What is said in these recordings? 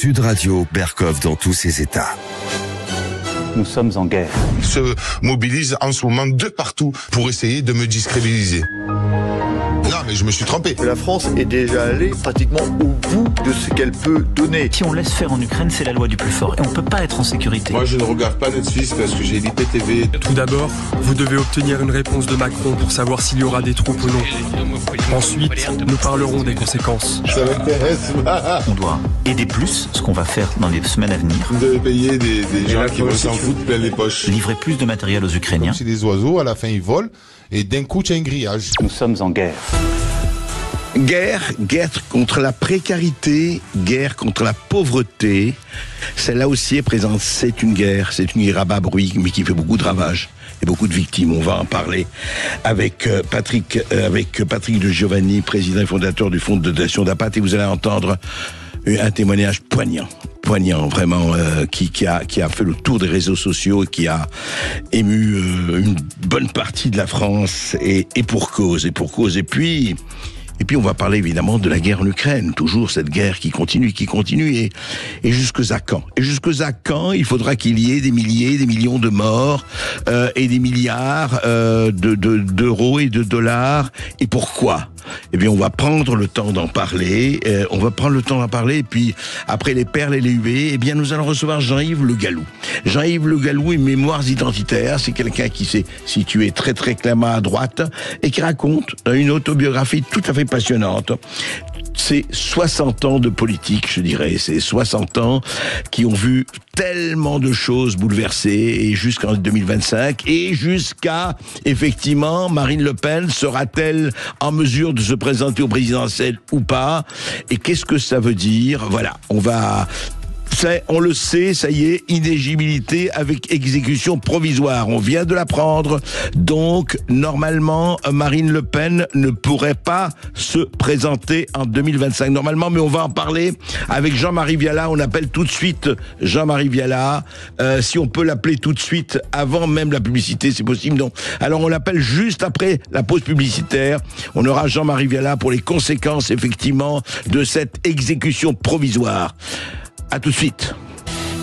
Sud Radio, Berkov dans tous ses états. Nous sommes en guerre. Ils se mobilisent en ce moment de partout pour essayer de me discrédibiliser. Non, mais je me suis trompé. La France est déjà allée pratiquement au bout de ce qu'elle peut donner. Si on laisse faire en Ukraine, c'est la loi du plus fort. Et on ne peut pas être en sécurité. Moi, je ne regarde pas Netflix parce que j'ai l'IPTV. Tout d'abord, vous devez obtenir une réponse de Macron pour savoir s'il y aura des troupes ou non. Ensuite, nous parlerons des conséquences. Ça m'intéresse pas. On doit aider plus, ce qu'on va faire dans les semaines à venir. Vous devez payer des gens qui vont s'en foutre plein les poches. Livrer plus de matériel aux Ukrainiens. C'est des oiseaux, à la fin ils volent, et d'un coup tu as un grillage. Nous sommes en guerre. Guerre contre la précarité, guerre contre la pauvreté. Celle-là aussi est présente. C'est une guerre à bas bruit, mais qui fait beaucoup de ravages et beaucoup de victimes. On va en parler avec Patrick de Giovanni, président et fondateur du fonds de dotation d'APAT, et vous allez entendre un témoignage poignant vraiment, qui a fait le tour des réseaux sociaux et qui a ému une bonne partie de la France, et pour cause. Et puis on va parler évidemment de la guerre en Ukraine, toujours cette guerre qui continue, et jusqu'à quand? Et jusqu'à quand il faudra qu'il y ait des milliers, des millions de morts, et des milliards d'euros et de dollars, et pourquoi? Eh bien, on va prendre le temps d'en parler, et puis, après les perles et les huées, eh bien, nous allons recevoir Jean-Yves Le Gallou. Jean-Yves Le Gallou est Mémoires identitaires, c'est quelqu'un qui s'est situé très très clairement à droite, et qui raconte une autobiographie tout à fait passionnante. C'est 60 ans de politique, je dirais. C'est 60 ans qui ont vu tellement de choses bouleversées, et jusqu'en 2025, et jusqu'à, effectivement, Marine Le Pen sera-t-elle en mesure de se présenter au présidentiel ou pas? Et qu'est-ce que ça veut dire? Voilà, on le sait, ça y est, inéligibilité avec exécution provisoire. On vient de l'apprendre. Donc, normalement, Marine Le Pen ne pourrait pas se présenter en 2025. Normalement, mais on va en parler avec Jean-Marie Viala. On appelle tout de suite Jean-Marie Viala. Si on peut l'appeler tout de suite, avant même la publicité, c'est possible, non? Alors, on l'appelle juste après la pause publicitaire. On aura Jean-Marie Viala pour les conséquences, effectivement, de cette exécution provisoire. À tout de suite.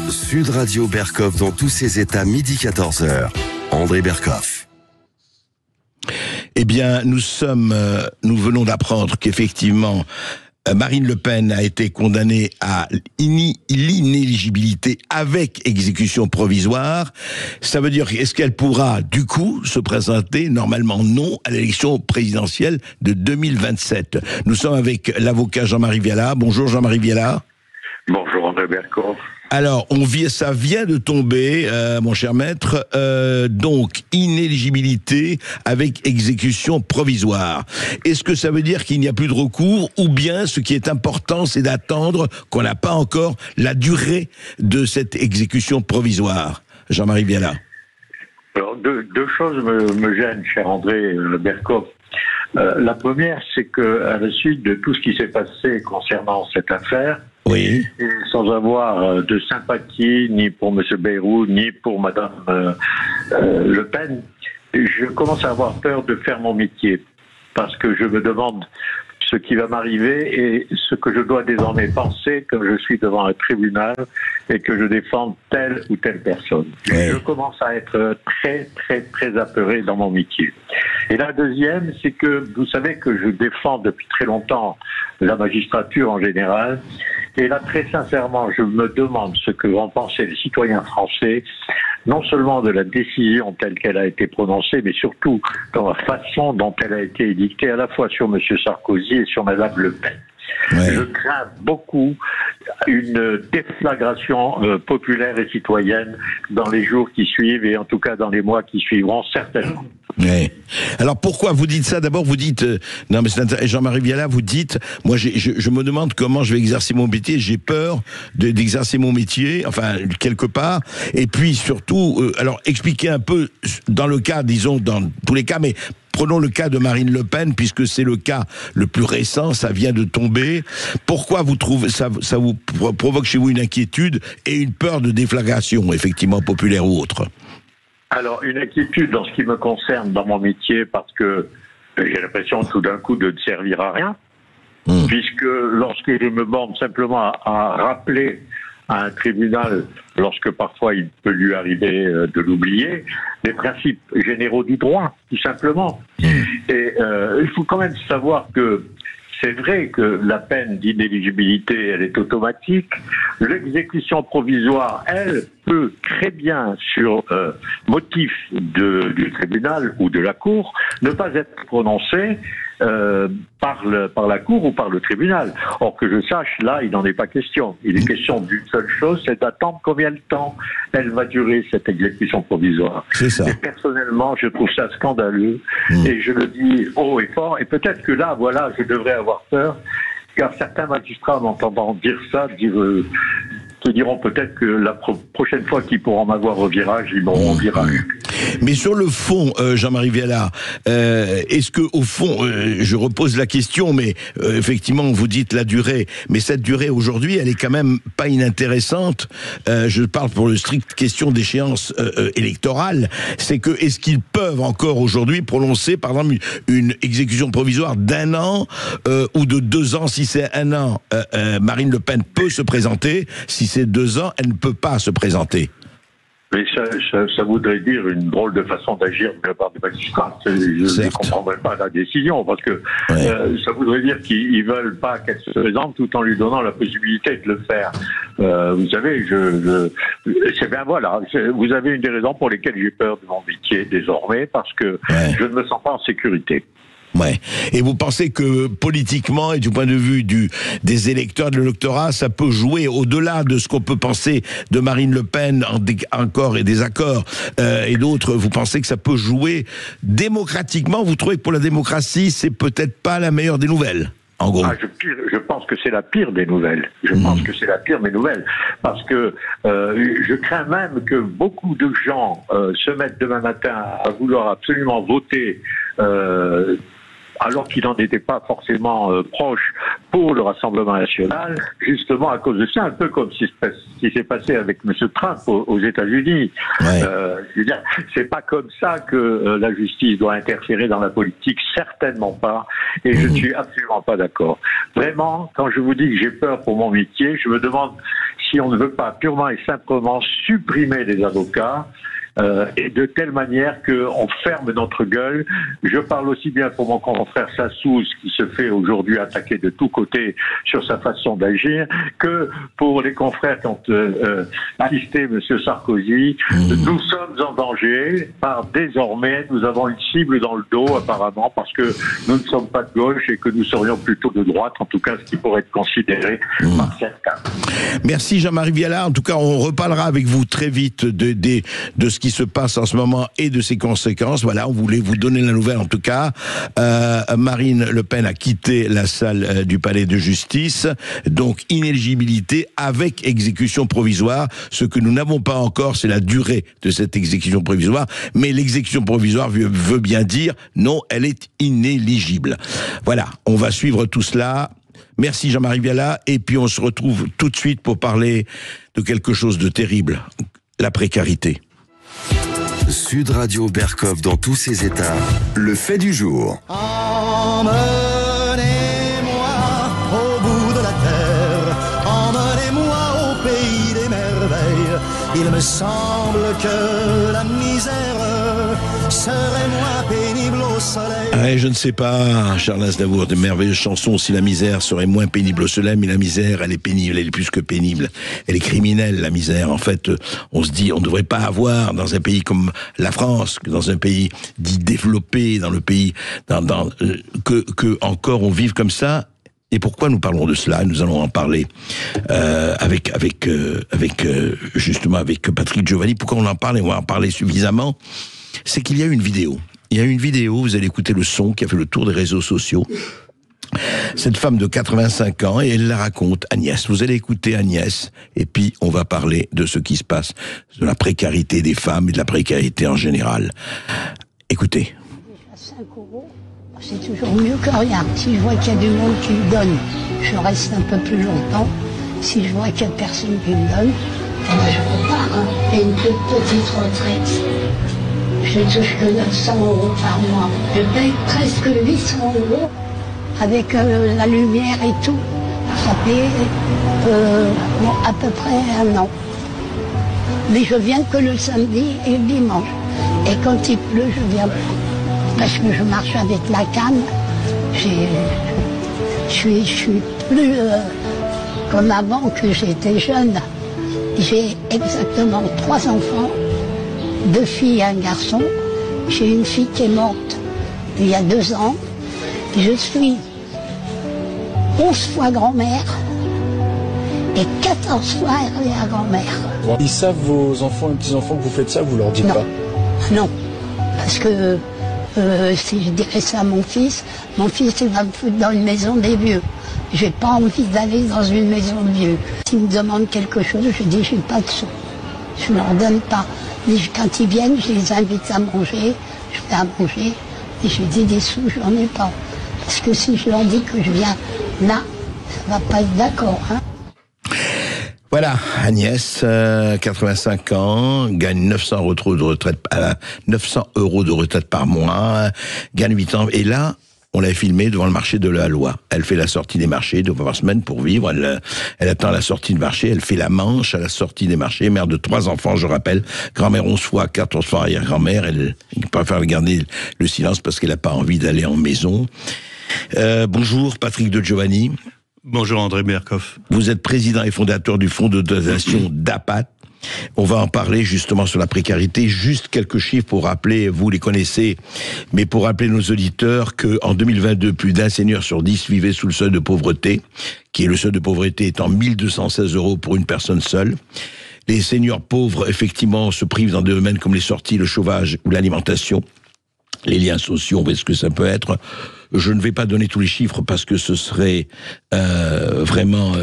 Sud Radio Berkov dans tous ses états, midi 14h. André Berkov. Eh bien, nous venons d'apprendre qu'effectivement, Marine Le Pen a été condamnée à l'inéligibilité avec exécution provisoire. Ça veut dire, est-ce qu'elle pourra, du coup, se présenter? Normalement, non, à l'élection présidentielle de 2027. Nous sommes avec l'avocat Jean-Marie Viala. Bonjour Jean-Marie Viala. Bonjour André Berkov. Alors, ça vient de tomber, mon cher maître, donc inéligibilité avec exécution provisoire. Est-ce que ça veut dire qu'il n'y a plus de recours, ou bien ce qui est important, c'est d'attendre qu'on n'a pas encore la durée de cette exécution provisoire? Jean-Marie Viala. Alors, deux choses me gênent, cher André Berkov. La première, c'est que à la suite de tout ce qui s'est passé concernant cette affaire, oui, et sans avoir de sympathie ni pour M. Bayrou ni pour Mme Le Pen, je commence à avoir peur de faire mon métier, parce que je me demande ce qui va m'arriver et ce que je dois désormais penser quand je suis devant un tribunal et que je défends telle ou telle personne. Ouais. Je commence à être très, très, très apeuré dans mon métier. Et la deuxième, c'est que vous savez que je défends depuis très longtemps la magistrature en général. Et là, très sincèrement, je me demande ce que vont penser les citoyens français, non seulement de la décision telle qu'elle a été prononcée, mais surtout dans la façon dont elle a été édictée, à la fois sur M. Sarkozy et sur Mme Le Pen. Ouais. Je crains beaucoup une déflagration populaire et citoyenne dans les jours qui suivent, et en tout cas dans les mois qui suivront, certainement. Ouais. Alors pourquoi vous dites ça? D'abord vous dites, non mais Jean-Marie Viala, vous dites, moi je me demande comment je vais exercer mon métier, j'ai peur d'exercer mon métier, enfin quelque part, et puis surtout, alors expliquez un peu dans le cas, disons dans tous les cas, mais prenons le cas de Marine Le Pen, puisque c'est le cas le plus récent, ça vient de tomber. Pourquoi vous trouvez ça vous provoque chez vous une inquiétude et une peur de déflagration, effectivement, populaire ou autre? Alors, une inquiétude dans ce qui me concerne dans mon métier, parce que j'ai l'impression tout d'un coup de ne servir à rien. puisque lorsque je me borne simplement à rappeler à un tribunal, lorsque parfois il peut lui arriver de l'oublier, les principes généraux du droit, tout simplement. Et il faut quand même savoir que c'est vrai que la peine d'inéligibilité, elle est automatique. L'exécution provisoire, elle, peut très bien, sur motif du tribunal ou de la Cour, ne pas être prononcée par la Cour ou par le tribunal. Or, que je sache, là, il n'en est pas question. Il est question d'une seule chose, c'est d'attendre combien de temps elle va durer, cette exécution provisoire. C'est ça. Et personnellement, je trouve ça scandaleux, et je le dis haut et fort, et peut-être que là, voilà, je devrais avoir peur, car certains magistrats, m'entendant dire ça, te diront peut-être que la prochaine fois qu'ils pourront m'avoir au virage, ils m'auront au virage. Mais sur le fond, Jean-Marie Viala, est-ce que au fond, je repose la question, mais effectivement, vous dites la durée, mais cette durée aujourd'hui, elle est quand même pas inintéressante. Je parle pour le strict question d'échéance électorale. C'est que est-ce qu'ils peuvent encore aujourd'hui prononcer, par exemple, une exécution provisoire d'1 an ou de 2 ans? Si c'est 1 an, Marine Le Pen peut se présenter. Si c'est 2 ans, elle ne peut pas se présenter. Mais ça voudrait dire une drôle de façon d'agir de la part des magistrats. Je ne comprendrais pas la décision, parce que ça voudrait dire qu'ils ne veulent pas qu'elle se présente tout en lui donnant la possibilité de le faire. Vous savez, c'est bien voilà. Vous avez une des raisons pour lesquelles j'ai peur de mon métier désormais, parce que je ne me sens pas en sécurité. Ouais. Et vous pensez que politiquement et du point de vue des électeurs de l'électorat, ça peut jouer au-delà de ce qu'on peut penser de Marine Le Pen en accord et désaccord et d'autres, vous pensez que ça peut jouer démocratiquement? Vous trouvez que pour la démocratie, c'est peut-être pas la meilleure des nouvelles? En gros. Je pense que c'est la pire des nouvelles. Je pense que c'est la pire des nouvelles. Parce que je crains même que beaucoup de gens se mettent demain matin à vouloir absolument voter alors qu'il n'en était pas forcément proche pour le Rassemblement national, justement à cause de ça, un peu comme ce qui s'est passé avec M. Trump aux États-Unis. Je veux dire, c'est pas comme ça que la justice doit interférer dans la politique, certainement pas, et je ne suis absolument pas d'accord. Vraiment, quand je vous dis que j'ai peur pour mon métier, je me demande si on ne veut pas purement et simplement supprimer les avocats, et de telle manière qu'on ferme notre gueule. Je parle aussi bien pour mon confrère Sassouz, qui se fait aujourd'hui attaquer de tous côtés sur sa façon d'agir, que pour les confrères qui ont assisté M. Sarkozy. Nous sommes en danger, désormais, nous avons une cible dans le dos, apparemment, parce que nous ne sommes pas de gauche et que nous serions plutôt de droite, en tout cas, ce qui pourrait être considéré par certains. Merci Jean-Marie Viala. En tout cas, on reparlera avec vous très vite de ce qui se passe en ce moment et de ses conséquences. Voilà, on voulait vous donner la nouvelle en tout cas. Marine Le Pen a quitté la salle du palais de justice, donc inéligibilité avec exécution provisoire. Ce que nous n'avons pas encore, c'est la durée de cette exécution provisoire, mais l'exécution provisoire veut bien dire non, elle est inéligible. Voilà, on va suivre tout cela. Merci Jean-Marie Viala, et puis on se retrouve tout de suite pour parler de quelque chose de terrible, la précarité. Sud Radio Berkov dans tous ses états, le fait du jour. Emmenez-moi au bout de la terre, emmenez-moi au pays des merveilles. Il me semble que la misère serait moins pénible au soleil. Je ne sais pas, Charles Aznavour, de merveilleuses chansons, si la misère serait moins pénible au soleil, mais la misère, elle est pénible, elle est plus que pénible. Elle est criminelle, la misère. En fait, on se dit, on ne devrait pas avoir dans un pays comme la France, dans un pays dit développé, dans le pays, que encore on vive comme ça. Et pourquoi nous parlons de cela? Nous allons en parler justement avec Patrick Giovanni. Pourquoi on en parle, et on va en parler suffisamment? C'est qu'il y a une vidéo. Il y a une vidéo, vous allez écouter le son, qui a fait le tour des réseaux sociaux. Cette femme de 85 ans, et elle la raconte, Agnès. Vous allez écouter Agnès, et puis on va parler de ce qui se passe, de la précarité des femmes et de la précarité en général. Écoutez. 5 €, c'est toujours mieux que rien. Si je vois qu'il y a du monde qui me donne, je reste un peu plus longtemps. Si je vois qu'il n'y a personne qui me donne, je repars. Et une toute petite retraite. Je touche que 900 € par mois. Je paye presque 800 €. avec la lumière et tout. Ça fait à peu près 1 an. Mais je viens que le samedi et le dimanche. Et quand il pleut, je viens pas. Parce que je marche avec la canne. Je suis plus comme avant que j'étais jeune. J'ai exactement 3 enfants, 2 filles et un garçon. J'ai une fille qui est morte il y a 2 ans. Je suis 11 fois grand-mère et 14 fois arrière-grand-mère. Ils savent, vos enfants et petits-enfants, que vous faites ça, vous leur dites pas? Non, parce que si je dirais ça à mon fils il va me foutre dans une maison des vieux. J'ai pas envie d'aller dans une maison de vieux. S'ils me demandent quelque chose, je dis j'ai pas de sous. Je leur donne pas. Mais quand ils viennent, je les invite à manger, je fais à manger, et je dis des sous, j'en ai pas. Parce que si je leur dis que je viens là, ça va pas être d'accord, hein. Voilà, Agnès, 85 ans, gagne 900 euros de retraite par mois, gagne 8 ans. Et là, on l'a filmée devant le marché de la Loi. Elle fait la sortie des marchés 2 fois par semaine pour vivre. Elle attend la sortie de marché. Elle fait la manche à la sortie des marchés. Mère de 3 enfants, je rappelle. Grand-mère 11 fois, 14 fois arrière-grand-mère. Elle préfère garder le silence parce qu'elle n'a pas envie d'aller en maison. Bonjour, Patrick de Giovanni. Bonjour André Berkoff. Vous êtes président et fondateur du fonds de dotation d'APAT. On va en parler justement sur la précarité. Juste quelques chiffres pour rappeler, vous les connaissez, mais pour rappeler nos auditeurs qu'en 2022, plus d'1 senior sur 10 vivait sous le seuil de pauvreté, qui est le seuil de pauvreté étant 1216 € pour une personne seule. Les seniors pauvres, effectivement, se privent dans des domaines comme les sorties, le chauffage ou l'alimentation. Les liens sociaux, où est-ce que ça peut être? Je ne vais pas donner tous les chiffres parce que ce serait vraiment...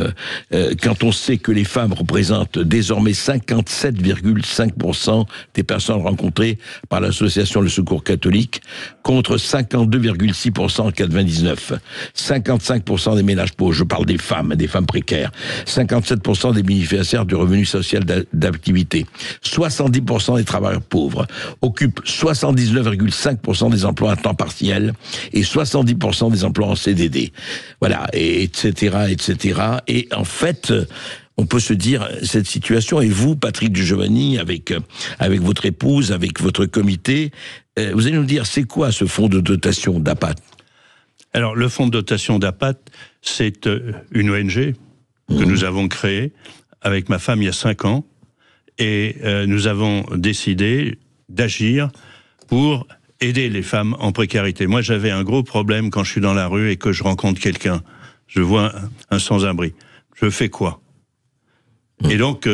quand on sait que les femmes représentent désormais 57,5% des personnes rencontrées par l'association Le Secours catholique, contre 52,6% en 99. 55% des ménages pauvres, je parle des femmes précaires. 57% des bénéficiaires du revenu social d'activité. 70% des travailleurs pauvres occupent 79,5% des emplois à temps partiel et 70% des emplois en CDD. Voilà, et etc., etc. Et en fait, on peut se dire, cette situation, et vous, Patrick de Giovanni, avec votre épouse, avec votre comité, vous allez nous dire, c'est quoi ce fonds de dotation d'APAT? Alors, le fonds de dotation d'APAT, c'est une ONG que nous avons créée avec ma femme il y a 5 ans, et nous avons décidé d'agir pour aider les femmes en précarité. Moi, j'avais un gros problème quand je suis dans la rue et que je rencontre quelqu'un. Je vois un sans-abri. Je fais quoi? Et donc,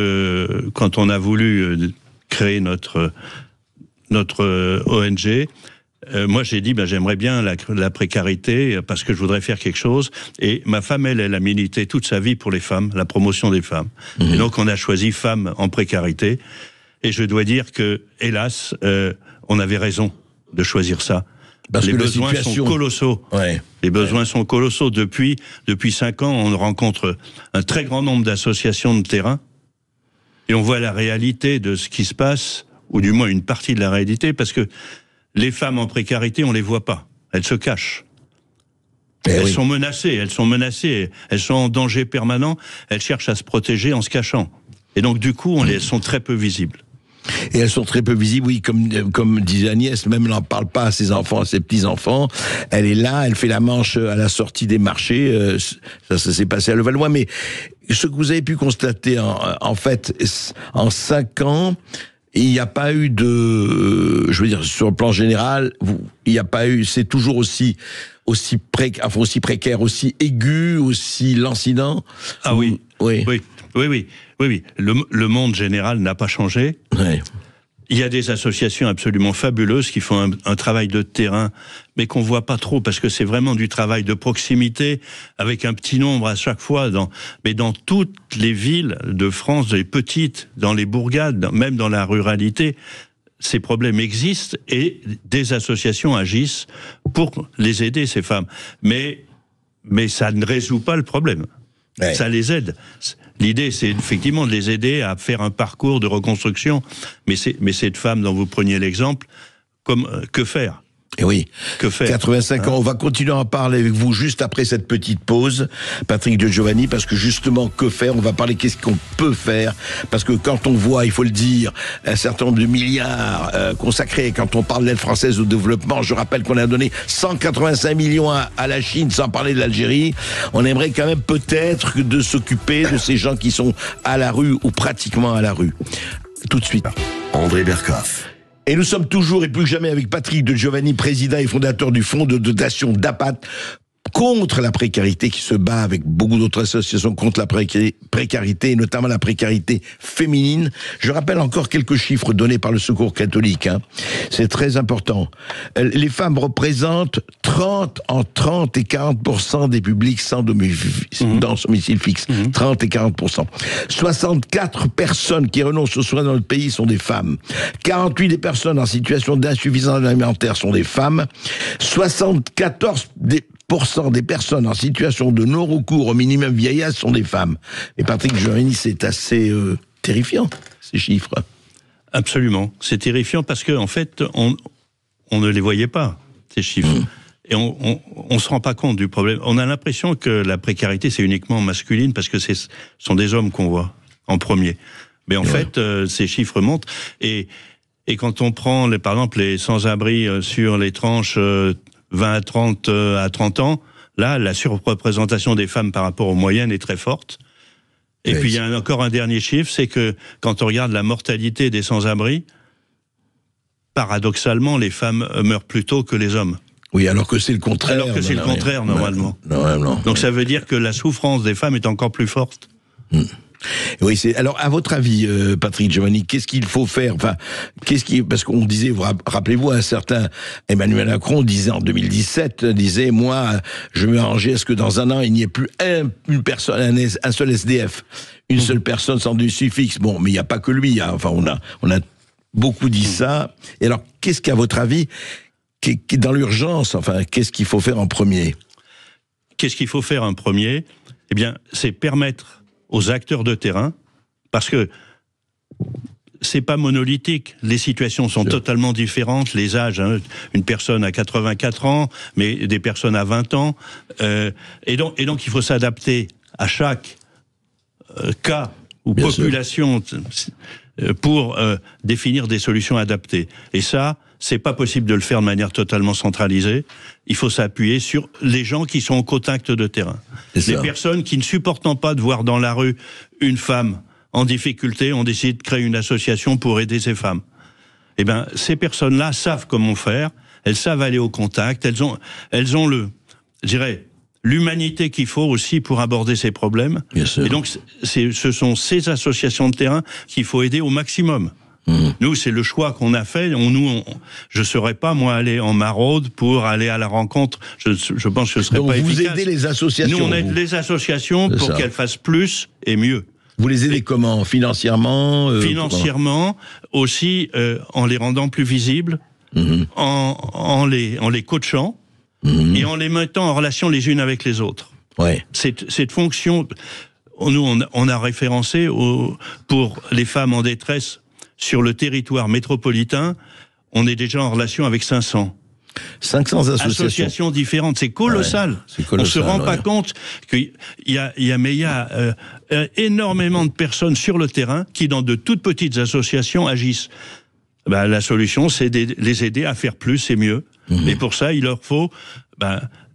quand on a voulu créer notre ONG, moi j'ai dit, j'aimerais bien la précarité parce que je voudrais faire quelque chose. Et ma femme, elle a milité toute sa vie pour les femmes, la promotion des femmes. Et donc, on a choisi Femmes en précarité. Et je dois dire que, hélas, on avait raison de choisir ça. Parce les que besoins sont colossaux. Ouais. Les besoins sont colossaux. Depuis 5 ans, on rencontre un très grand nombre d'associations de terrain et on voit la réalité de ce qui se passe, ou du moins une partie de la réalité, parce que les femmes en précarité, on les voit pas. Elles se cachent. Elles sont menacées, elles sont en danger permanent, elles cherchent à se protéger en se cachant. Et donc, du coup, elles sont très peu visibles. Et elles sont très peu visibles, oui, comme disait Agnès, même elle n'en parle pas à ses enfants, à ses petits-enfants. Elle est là, elle fait la manche à la sortie des marchés, ça s'est passé à Levallois. Mais ce que vous avez pu constater, en fait, en 5 ans, il n'y a pas eu de, je veux dire, sur le plan général, il n'y a pas eu, c'est toujours aussi précaire, aussi aigu, aussi lancinant. Ah oui. Oui. Le monde général n'a pas changé. Ouais. Il y a des associations absolument fabuleuses qui font un travail de terrain, mais qu'on voit pas trop parce que c'est vraiment du travail de proximité avec un petit nombre à chaque fois. Mais dans toutes les villes de France, les petites, dans les bourgades, même dans la ruralité, ces problèmes existent et des associations agissent pour les aider, ces femmes. Mais ça ne résout pas le problème. Ouais. Ça les aide. L'idée, c'est effectivement de les aider à faire un parcours de reconstruction. Mais ces femmes dont vous preniez l'exemple, que faire? Et oui, que faire 85 ans, on va continuer à en parler avec vous juste après cette petite pause, Patrick de Giovanni, parce que justement, que faire? On va parler qu'est-ce qu'on peut faire, parce que quand on voit, il faut le dire, un certain nombre de milliards consacrés, quand on parle de l'aide française au développement, je rappelle qu'on a donné 185 millions à la Chine, sans parler de l'Algérie, on aimerait quand même peut-être de s'occuper de ces gens qui sont à la rue, ou pratiquement à la rue. Tout de suite. André Berkoff. Et nous sommes toujours et plus que jamais avec Patrick de Giovanni, président et fondateur du fonds de dotation d'APAT contre la précarité, qui se bat avec beaucoup d'autres associations contre la précarité, et notamment la précarité féminine. Je rappelle encore quelques chiffres donnés par le Secours catholique. C'est très important. Les femmes représentent 30 et 40% des publics sans domicile fixe. 30 et 40%. 64 personnes qui renoncent aux soins dans le pays sont des femmes. 48 des personnes en situation d'insuffisance alimentaire sont des femmes. 74 des personnes en situation de non-recours au minimum vieillesse sont des femmes. Et Patrick Giovanni, c'est assez terrifiant, ces chiffres. Absolument. C'est terrifiant parce qu'en fait, on ne les voyait pas, ces chiffres. Et on se rend pas compte du problème. On a l'impression que la précarité, c'est uniquement masculine parce que ce sont des hommes qu'on voit en premier. Mais en fait, ces chiffres montent. Et quand on prend, par exemple, les sans-abri sur les tranches 20 à 30 ans, là, la surreprésentation des femmes par rapport aux moyennes est très forte. Et puis, il y a encore un dernier chiffre, c'est que quand on regarde la mortalité des sans-abri, paradoxalement, les femmes meurent plus tôt que les hommes. Oui, alors que c'est le contraire. Alors que c'est le contraire, normalement. Non. Donc ça veut dire que la souffrance des femmes est encore plus forte. Oui, alors à votre avis, Patrick Giovanni, qu'est-ce qu'il faut faire? Enfin, parce qu'on disait, rappelez-vous, un certain Emmanuel Macron disait en 2017, moi, je vais m'arranger à ce que dans un an il n'y ait plus une personne, un seul SDF, une seule personne sans domicile fixe. Bon, mais il n'y a pas que lui. Enfin, on a beaucoup dit ça. Et alors, qu'est-ce qu'à votre avis, dans l'urgence, enfin, qu'est-ce qu'il faut faire en premier? Qu'est-ce qu'il faut faire en premier? Eh bien, c'est permettre aux acteurs de terrain, parce que c'est pas monolithique, les situations sont totalement différentes, les âges, une personne à 84 ans, mais des personnes à 20 ans, et donc il faut s'adapter à chaque cas ou population pour définir des solutions adaptées. Et ça, c'est pas possible de le faire de manière totalement centralisée. Il faut s'appuyer sur les gens qui sont au contact de terrain. Les personnes qui ne supportant pas de voir dans la rue une femme en difficulté ont décidé de créer une association pour aider ces femmes. Eh bien, ces personnes-là savent comment faire, elles savent aller au contact, elles ont l'humanité qu'il faut aussi pour aborder ces problèmes. Et donc, ce sont ces associations de terrain qu'il faut aider au maximum. Nous, c'est le choix qu'on a fait. Je ne serais pas, moi, aller en maraude pour aller à la rencontre. Je pense que ce serait pas efficace. Donc vous aidez les associations? Nous, on aide les associations pour qu'elles fassent plus et mieux. Vous les aidez comment? Financièrement? Financièrement, aussi en les rendant plus visibles, en les coachant et en les mettant en relation les unes avec les autres. Cette fonction, nous, on a référencé pour les femmes en détresse sur le territoire métropolitain, on est déjà en relation avec 500 associations différentes. C'est colossal. On se rend pas compte qu'il y a énormément de personnes sur le terrain qui, dans de toutes petites associations, agissent. La solution, c'est de les aider à faire plus et mieux. Et pour ça, il leur faut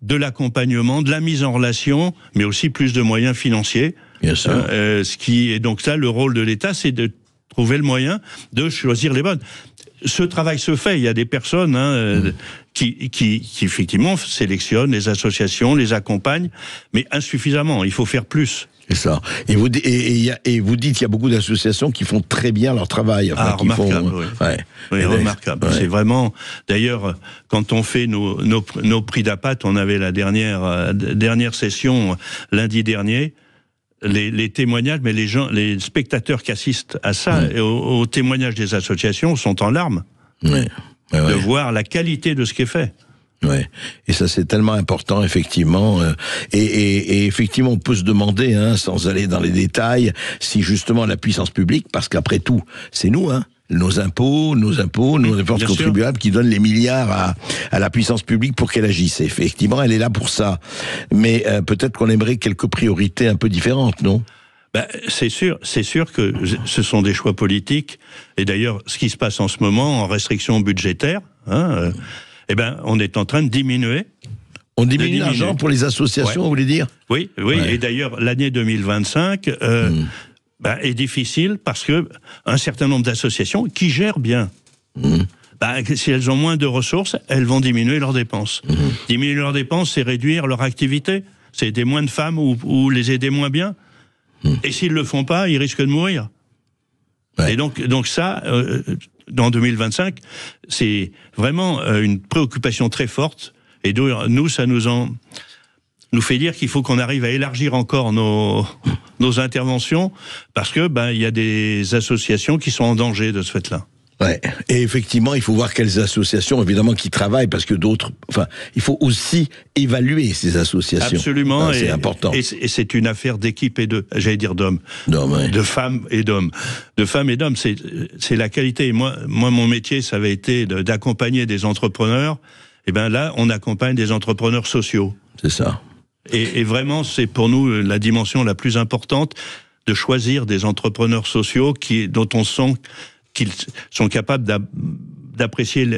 de l'accompagnement, de la mise en relation, mais aussi plus de moyens financiers. Bien sûr. Et donc ça, le rôle de l'État, c'est de trouver le moyen de choisir les bonnes. Ce travail se fait. Il y a des personnes qui effectivement sélectionnent les associations, les accompagnent, mais insuffisamment. Il faut faire plus. C'est ça. Et vous dites qu'il y a beaucoup d'associations qui font très bien leur travail. Remarquable, oui, remarquable. C'est vraiment... D'ailleurs, quand on fait nos prix d'APAT, on avait la dernière session lundi dernier, les témoignages, mais les spectateurs qui assistent à ça, et aux témoignages des associations sont en larmes. De voir la qualité de ce qui est fait. Et ça c'est tellement important, effectivement. Et effectivement, on peut se demander, sans aller dans les détails, si justement la puissance publique, parce qu'après tout, c'est nous, nos impôts, nos dépenses contribuables qui donnent les milliards à la puissance publique pour qu'elle agisse. Effectivement, elle est là pour ça. Mais peut-être qu'on aimerait quelques priorités un peu différentes, non ? C'est sûr que ce sont des choix politiques. Et d'ailleurs, ce qui se passe en ce moment, en restriction budgétaire, on est en train de diminuer. On diminue l'argent pour les associations, vous voulez dire ? Oui. Ouais. Et d'ailleurs, l'année 2025 est difficile parce que un certain nombre d'associations qui gèrent bien, si elles ont moins de ressources, elles vont diminuer leurs dépenses. Diminuer leurs dépenses, c'est réduire leur activité. C'est aider moins de femmes ou les aider moins bien. Et s'ils le font pas, ils risquent de mourir. Ouais. Et donc ça, dans 2025, c'est vraiment une préoccupation très forte. Et nous, ça nous fait dire qu'il faut qu'on arrive à élargir encore nos interventions, parce que il y a des associations qui sont en danger de ce fait-là. Ouais. Et effectivement, il faut voir quelles associations, évidemment, qui travaillent, parce que d'autres, il faut aussi évaluer ces associations. Absolument. C'est important. Et c'est une affaire d'équipe et d'hommes. De femmes et d'hommes. De femmes et d'hommes, c'est la qualité. Moi, mon métier, ça avait été d'accompagner des entrepreneurs. Et là, on accompagne des entrepreneurs sociaux. C'est ça. Et vraiment, c'est pour nous la dimension la plus importante de choisir des entrepreneurs sociaux dont on sent qu'ils sont capables d'apprécier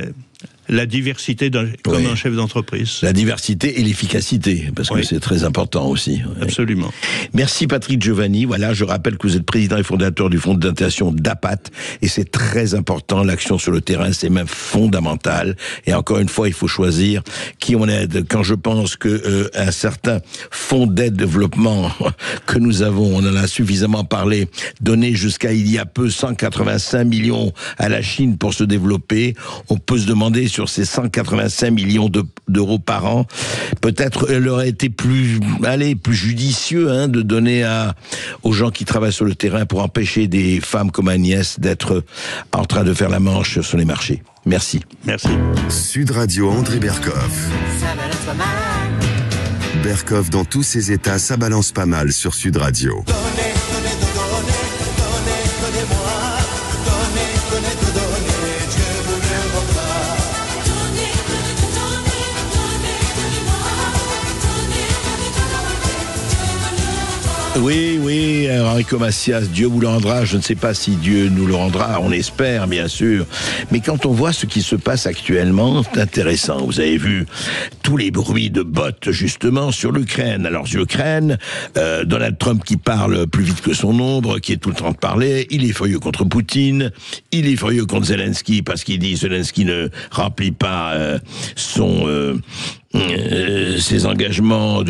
la diversité comme un chef d'entreprise. La diversité et l'efficacité, parce que c'est très important aussi. Absolument. Merci Patrick Giovanni. Voilà, je rappelle que vous êtes président et fondateur du fonds de dotation d'APAT, et c'est très important, l'action sur le terrain, c'est même fondamental. Et encore une fois, il faut choisir qui on aide. Quand je pense que un certain fonds d'aide développement que nous avons, on en a suffisamment parlé, donné jusqu'à il y a peu 185 millions à la Chine pour se développer, on peut se demander sur ces 185 millions d'euros par an, peut-être il aurait été plus judicieux de donner aux gens qui travaillent sur le terrain pour empêcher des femmes comme Agnès d'être en train de faire la manche sur les marchés. Merci. Merci. Sud Radio André Berkoff. Berkoff dans tous ses états, ça balance pas mal sur Sud Radio. Oui, Enrico Macias, Dieu vous le rendra. Je ne sais pas si Dieu nous le rendra, on espère bien sûr. Mais quand on voit ce qui se passe actuellement, c'est intéressant. Vous avez vu tous les bruits de bottes justement sur l'Ukraine. Alors l'Ukraine, Donald Trump qui parle plus vite que son ombre, qui est tout le temps de parler, il est furieux contre Poutine, il est furieux contre Zelensky parce qu'il dit Zelensky ne remplit pas ses engagements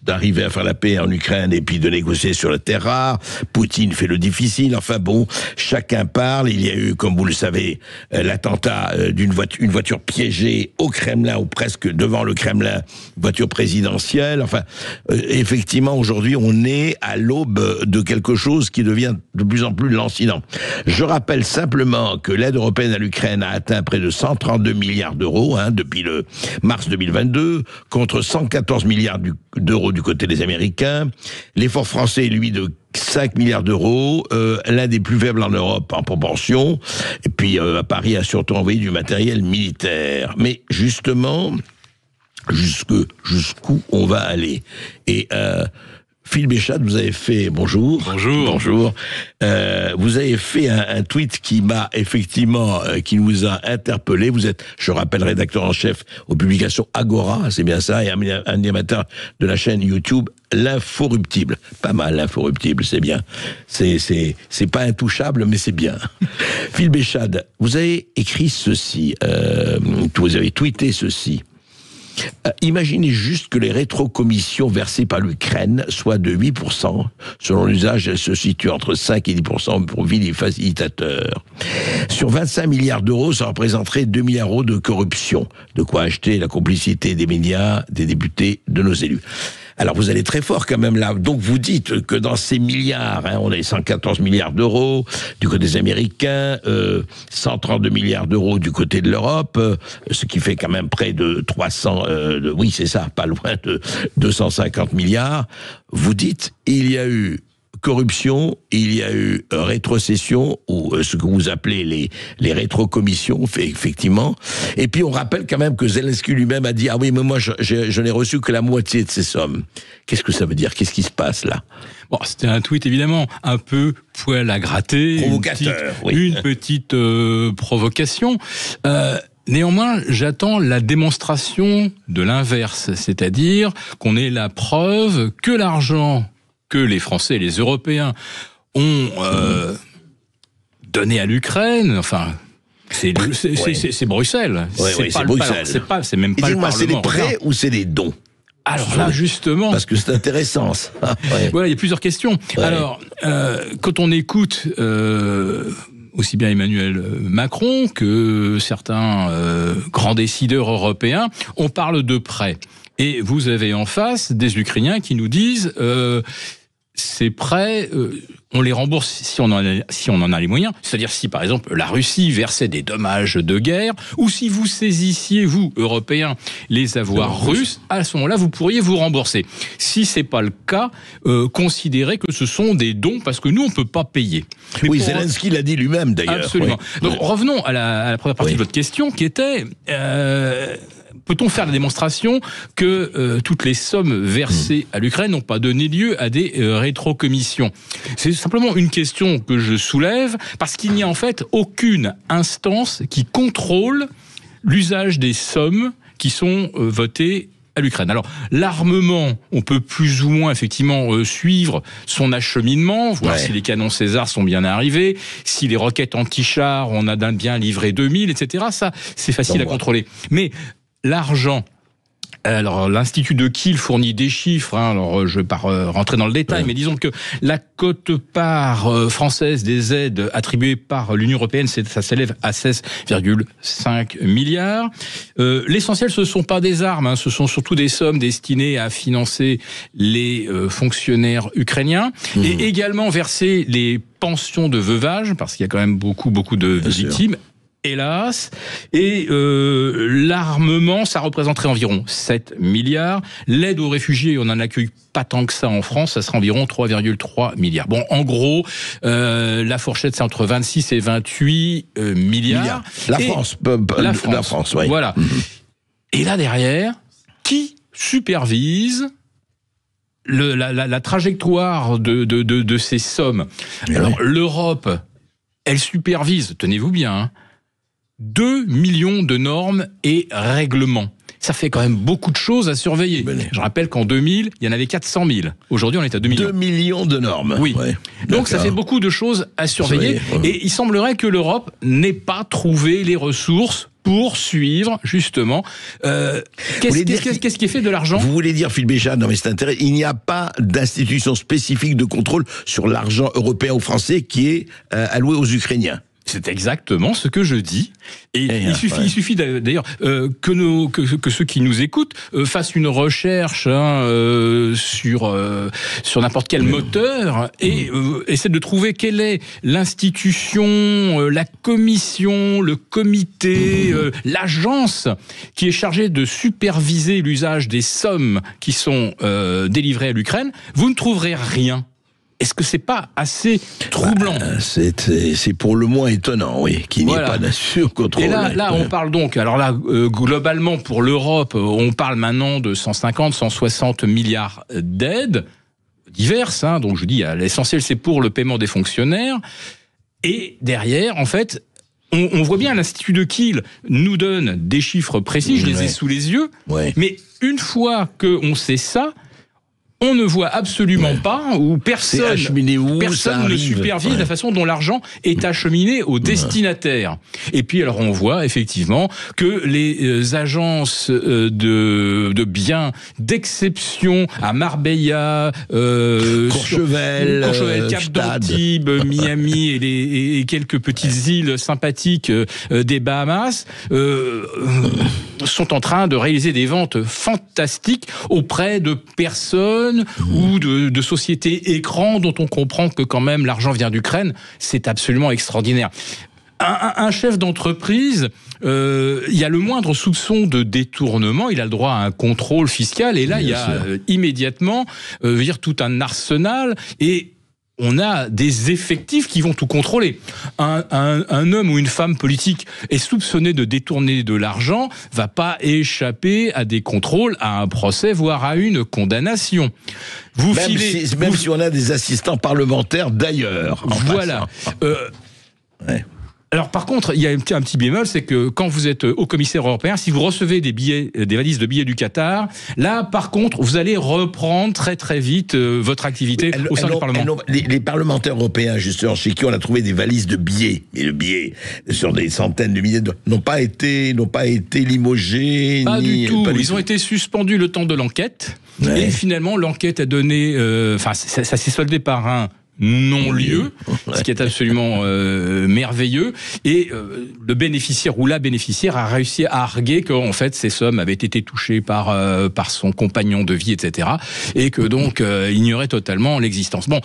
d'arriver à faire la paix en Ukraine et puis de négocier sur la terre rare. Poutine fait le difficile. Enfin bon, chacun parle. Il y a eu, comme vous le savez, l'attentat d'une voiture piégée au Kremlin, ou presque devant le Kremlin, voiture présidentielle. Enfin, effectivement, aujourd'hui, on est à l'aube de quelque chose qui devient de plus en plus lancinant. Je rappelle simplement que l'aide européenne à l'Ukraine a atteint près de 132 milliards d'euros depuis le mars 2022, contre 114 milliards d'euros du côté des Américains. L'effort français, lui, de 5 milliards d'euros, l'un des plus faibles en Europe en proportion. Et puis, Paris a surtout envoyé du matériel militaire. Mais justement, jusqu'où on va aller ? Et Phil Béchade, vous avez fait... Bonjour. Vous avez fait un tweet qui m'a effectivement, qui nous a interpellés. Vous êtes, je rappelle, rédacteur en chef aux publications Agora, c'est bien ça, et animateur de la chaîne YouTube L'Inforruptible. Pas mal, L'Inforruptible, c'est bien. C'est pas intouchable, mais c'est bien. Phil Béchade, vous avez écrit ceci, vous avez tweeté ceci. Imaginez juste que les rétrocommissions versées par l'Ukraine soient de 8%. Selon l'usage, elles se situent entre 5 et 10% pour les facilitateurs. Sur 25 milliards d'euros, ça représenterait 2 milliards d'euros de corruption. De quoi acheter la complicité des médias, des députés, de nos élus. Alors vous allez très fort quand même là. Donc vous dites que dans ces milliards, on a 114 milliards d'euros du côté des Américains, 132 milliards d'euros du côté de l'Europe, ce qui fait quand même près de 300, oui c'est ça, pas loin de 250 milliards. Vous dites, il y a eu corruption, il y a eu rétrocession, ou ce que vous appelez les rétrocommissions, effectivement. Et puis on rappelle quand même que Zelensky lui-même a dit « Ah oui, mais moi je n'ai reçu que la moitié de ces sommes ». Qu'est-ce que ça veut dire? Qu'est-ce qui se passe là? Bon, c'était un tweet évidemment un peu poil à gratter, provocateur, une petite provocation. Néanmoins, j'attends la démonstration de l'inverse, c'est-à-dire qu'on ait la preuve que l'argent que les Français et les Européens ont donné à l'Ukraine, enfin... C'est Bruxelles. C'est Bruxelles. C'est même pas le Parlement. C'est des prêts ou c'est des dons? Alors là, justement... Parce que c'est intéressant, ça. Voilà, il y a plusieurs questions. Ouais. Alors, quand on écoute aussi bien Emmanuel Macron que certains grands décideurs européens, on parle de prêts. Et vous avez en face des Ukrainiens qui nous disent... ces prêts, on les rembourse si on en a les moyens. C'est-à-dire si, par exemple, la Russie versait des dommages de guerre, ou si vous saisissiez, vous, Européens, les avoirs russes, à ce moment-là, vous pourriez vous rembourser. Si c'est pas le cas, considérez que ce sont des dons, parce que nous, on peut pas payer. Mais oui, Zelensky l'a dit lui-même, d'ailleurs. Absolument. Oui. Donc, revenons à la première partie de votre question, qui était... peut-on faire la démonstration que toutes les sommes versées à l'Ukraine n'ont pas donné lieu à des rétrocommissions? C'est simplement une question que je soulève, parce qu'il n'y a en fait aucune instance qui contrôle l'usage des sommes qui sont votées à l'Ukraine. Alors, l'armement, on peut plus ou moins effectivement suivre son acheminement, voir si les canons César sont bien arrivés, si les roquettes anti-chars, on a bien livré 2000, etc. Ça, c'est facile à contrôler. Mais l'argent, alors l'Institut de Kiel fournit des chiffres, alors je ne vais pas rentrer dans le détail, mais disons que la quote-part française des aides attribuées par l'Union européenne, ça s'élève à 16,5 milliards. L'essentiel, ce ne sont pas des armes, ce sont surtout des sommes destinées à financer les fonctionnaires ukrainiens et également verser les pensions de veuvage, parce qu'il y a quand même beaucoup de victimes. Hélas, et l'armement, ça représenterait environ 7 milliards. L'aide aux réfugiés, on n'en accueille pas tant que ça en France, ça sera environ 3,3 milliards. Bon, en gros, la fourchette, c'est entre 26 et 28 milliards. La France, oui. Voilà. Et là, derrière, qui supervise la trajectoire de ces sommes? Alors, l'Europe, elle supervise, tenez-vous bien, 2 millions de normes et règlements. Ça fait quand même beaucoup de choses à surveiller. Je rappelle qu'en 2000, il y en avait 400 000. Aujourd'hui, on est à 2 millions. 2 millions de normes. Oui. Ouais. Donc ça fait beaucoup de choses à surveiller. Et il semblerait que l'Europe n'ait pas trouvé les ressources pour suivre, justement, qu'est-ce qui est fait de l'argent? Vous voulez dire, Philippe Béchard, non mais c'est intéressant, il n'y a pas d'institution spécifique de contrôle sur l'argent européen ou français qui est alloué aux Ukrainiens? C'est exactement ce que je dis. Et il suffit d'ailleurs que ceux qui nous écoutent fassent une recherche sur n'importe quel moteur et essaient de trouver quelle est l'institution, la commission, le comité, l'agence qui est chargée de superviser l'usage des sommes qui sont délivrées à l'Ukraine. Vous ne trouverez rien. Est-ce que c'est pas assez troublant? C'est pour le moins étonnant, oui, qu'il n'y ait pas contrôle. Et là, on parle donc, alors là, globalement, pour l'Europe, on parle maintenant de 150, 160 milliards d'aides diverses, donc je dis, l'essentiel, c'est pour le paiement des fonctionnaires. Et derrière, en fait, on voit bien, l'Institut de Kiel nous donne des chiffres précis, je les ai sous les yeux, mais une fois qu'on sait ça, on ne voit absolument pas, ou personne ne supervise la façon dont l'argent est acheminé aux destinataires. Et puis alors on voit effectivement que les agences de biens d'exception à Marbella, Courchevel, Cap d'Antibes, Miami et quelques petites îles sympathiques des Bahamas sont en train de réaliser des ventes fantastiques auprès de personnes ou de sociétés écrans dont on comprend que quand même l'argent vient d'Ukraine. C'est absolument extraordinaire. Un chef d'entreprise, il y a le moindre soupçon de détournement, il a le droit à un contrôle fiscal, et là il y a immédiatement tout un arsenal, et on a des effectifs qui vont tout contrôler. Un homme ou une femme politique est soupçonné de détourner de l'argent, va pas échapper à des contrôles, à un procès, voire à une condamnation. Même si on a des assistants parlementaires d'ailleurs. Voilà. Ouais. Alors par contre, il y a un petit bémol, c'est que quand vous êtes haut commissaire européen, si vous recevez des valises de billets du Qatar, là par contre, vous allez reprendre très très vite votre activité au sein du Parlement. Les parlementaires européens, justement, chez qui on a trouvé des valises de billets, et de billets sur des centaines de milliers, n'ont pas été limogés. Pas du tout. Ils ont été suspendus le temps de l'enquête. Ouais. Et finalement, l'enquête a donné... ça s'est soldé par un non-lieu, ce qui est absolument merveilleux. Et le bénéficiaire ou la bénéficiaire a réussi à arguer qu'en fait ces sommes avaient été touchées par son compagnon de vie, etc. Et que donc il ignorait totalement l'existence. Bon,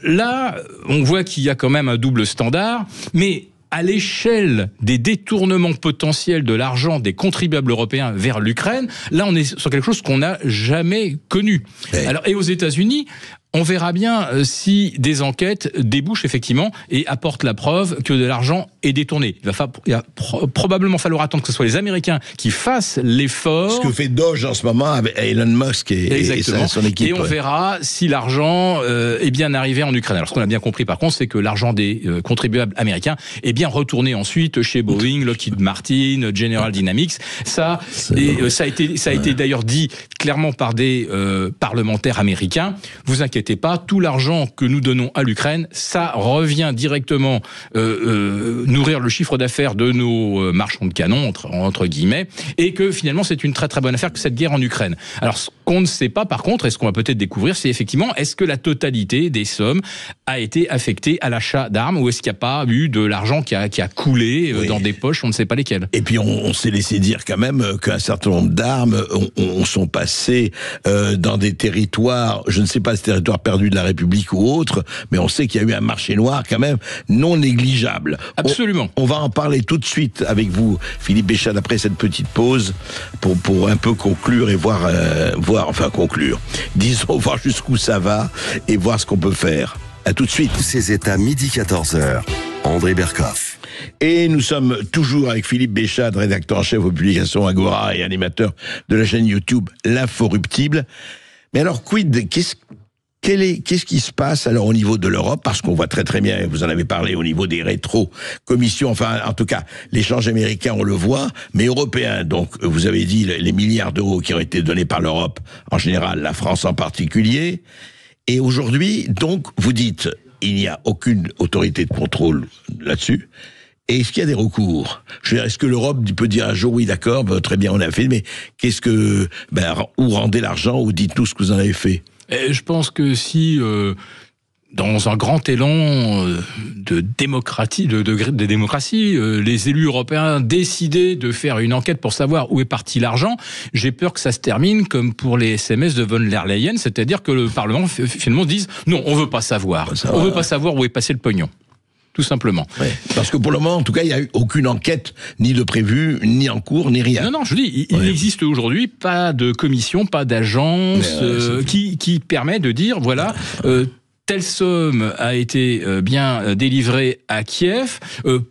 là, on voit qu'il y a quand même un double standard, mais à l'échelle des détournements potentiels de l'argent des contribuables européens vers l'Ukraine, là on est sur quelque chose qu'on n'a jamais connu. Alors, et aux États-Unis, on verra bien si des enquêtes débouchent effectivement et apportent la preuve que de l'argent est détourné. Il va probablement falloir attendre que ce soit les Américains qui fassent l'effort. Ce que fait Doge en ce moment avec Elon Musk et son équipe. Et on verra si l'argent est bien arrivé en Ukraine. Alors ce qu'on a bien compris par contre, c'est que l'argent des contribuables américains est bien retourné ensuite chez Boeing, Lockheed Martin, General Dynamics. Ça a été d'ailleurs dit clairement par des parlementaires américains. Vous inquiétez pas, tout l'argent que nous donnons à l'Ukraine, ça revient directement nourrir le chiffre d'affaires de nos marchands de canons, entre guillemets, et que finalement c'est une très très bonne affaire que cette guerre en Ukraine. Alors ce qu'on ne sait pas par contre, et ce qu'on va peut-être découvrir, c'est effectivement, est-ce que la totalité des sommes a été affectée à l'achat d'armes, ou est-ce qu'il n'y a pas eu de l'argent qui a coulé dans des poches, on ne sait pas lesquelles. Et puis on s'est laissé dire quand même qu'un certain nombre d'armes sont passées dans des territoires, je ne sais pas si territoires perdus de la République ou autre, mais on sait qu'il y a eu un marché noir quand même non négligeable. Absolument. On va en parler tout de suite avec vous, Philippe Béchade, après cette petite pause, pour un peu conclure et voir, disons, voir jusqu'où ça va et voir ce qu'on peut faire. À tout de suite. Tous ces états, midi 14h. André Berkoff. Et nous sommes toujours avec Philippe Béchade, rédacteur en chef aux publications Agora et animateur de la chaîne YouTube L'Inforruptible. Mais alors, quid, qu'est-ce qui se passe alors au niveau de l'Europe? Parce qu'on voit très très bien, vous en avez parlé, au niveau des rétro-commissions, enfin en tout cas, l'échange américain on le voit, mais européen, donc vous avez dit les milliards d'euros qui ont été donnés par l'Europe en général, la France en particulier, et aujourd'hui, donc, vous dites, il n'y a aucune autorité de contrôle là-dessus. Et est-ce qu'il y a des recours? Je veux dire, est-ce que l'Europe peut dire un jour, oui, d'accord, très bien, on a fait, mais où rendez l'argent, ou dites-nous ce que vous en avez fait? Je pense que si, dans un grand élan de démocratie, les élus européens décidaient de faire une enquête pour savoir où est parti l'argent, j'ai peur que ça se termine comme pour les SMS de von der Leyen, c'est-à-dire que le Parlement finalement dise non, on veut pas savoir, on veut pas savoir où est passé le pognon. Tout simplement. Ouais, parce que pour le moment, en tout cas, il n'y a eu aucune enquête, ni de prévue, ni en cours, ni rien. Non, je dis, il n'existe aujourd'hui pas de commission, pas d'agence qui permet de dire, voilà, telle somme a été bien délivrée à Kiev.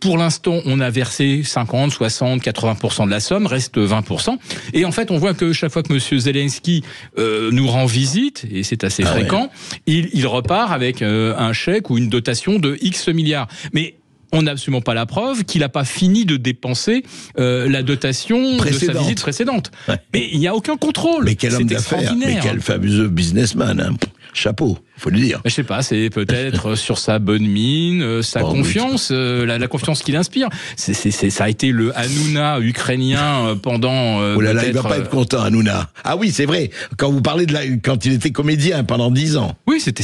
Pour l'instant, on a versé 50, 60, 80% de la somme, reste 20%. Et en fait, on voit que chaque fois que M. Zelensky nous rend visite, et c'est assez fréquent, il repart avec un chèque ou une dotation de X milliards. Mais on n'a absolument pas la preuve qu'il n'a pas fini de dépenser la dotation de sa visite précédente. Ouais. Mais il n'y a aucun contrôle. Mais quel homme d'affaires, mais quel fabuleux businessman, hein. Chapeau, faut le dire. Je sais pas, c'est peut-être sur sa bonne mine, sa confiance, la confiance qu'il inspire. Ça a été le Hanouna ukrainien pendant. Oh là là, il va pas être content, Hanouna. Ah oui, c'est vrai. Quand vous parlez quand il était comédien pendant 10 ans. Oui, c'était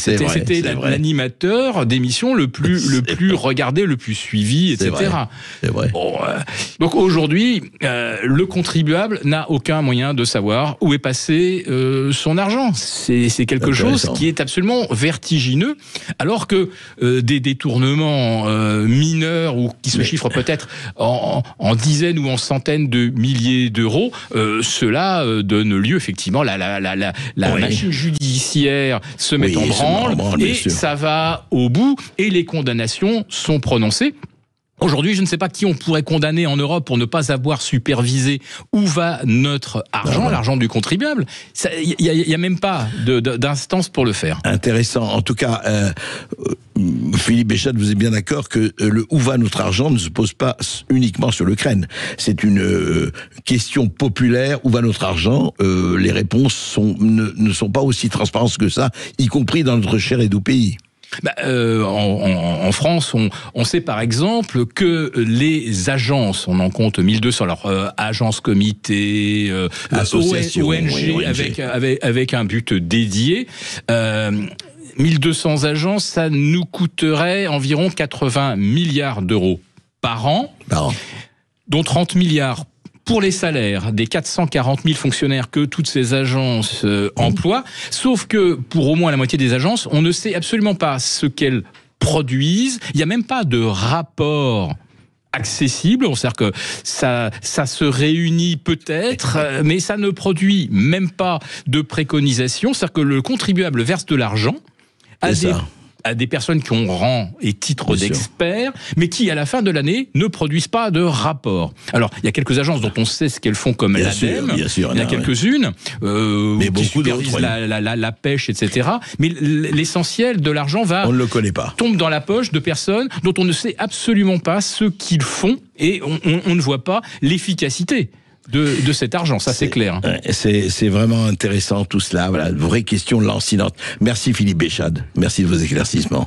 l'animateur d'émission le plus regardé, le plus suivi, etc. C'est vrai. Bon, donc aujourd'hui, le contribuable n'a aucun moyen de savoir où est passé son argent. C'est quelque chose qui est absolument vertigineux, alors que des détournements mineurs ou qui se chiffrent peut-être en dizaines ou en centaines de milliers d'euros, cela donne lieu effectivement, la machine judiciaire se met en branle et ça va au bout et les condamnations sont prononcées. Aujourd'hui, je ne sais pas qui on pourrait condamner en Europe pour ne pas avoir supervisé où va notre argent, l'argent du contribuable. Il y a même pas d'instance pour le faire. Intéressant. En tout cas, Philippe Béchade, vous êtes bien d'accord que le où va notre argent ne se pose pas uniquement sur l'Ukraine. C'est une question populaire. Où va notre argent? Les réponses ne sont pas aussi transparentes que ça, y compris dans notre cher et doux pays. En France, on sait par exemple que les agences, on en compte 1200, alors agences, comités, associations, ONG. Avec un but dédié. 1200 agences, ça nous coûterait environ 80 milliards d'euros par an, dont 30 milliards pour les salaires des 440 000 fonctionnaires que toutes ces agences emploient, sauf que pour au moins la moitié des agences, on ne sait absolument pas ce qu'elles produisent. Il n'y a même pas de rapport accessible. C'est-à-dire que ça se réunit peut-être, mais ça ne produit même pas de préconisation. C'est-à-dire que le contribuable verse de l'argent à des personnes qui ont rang et titre d'experts, mais qui, à la fin de l'année, ne produisent pas de rapport. Alors, il y a quelques agences dont on sait ce qu'elles font, comme l'ADEME, il y en a quelques-unes, qui supervisent la pêche, etc. Mais l'essentiel de l'argent on ne le connaît pas, tombe dans la poche de personnes dont on ne sait absolument pas ce qu'ils font, et on ne voit pas l'efficacité de cet argent, ça c'est clair. C'est vraiment intéressant tout cela, voilà, vraie question lancinante. Merci Philippe Béchade, merci de vos éclaircissements.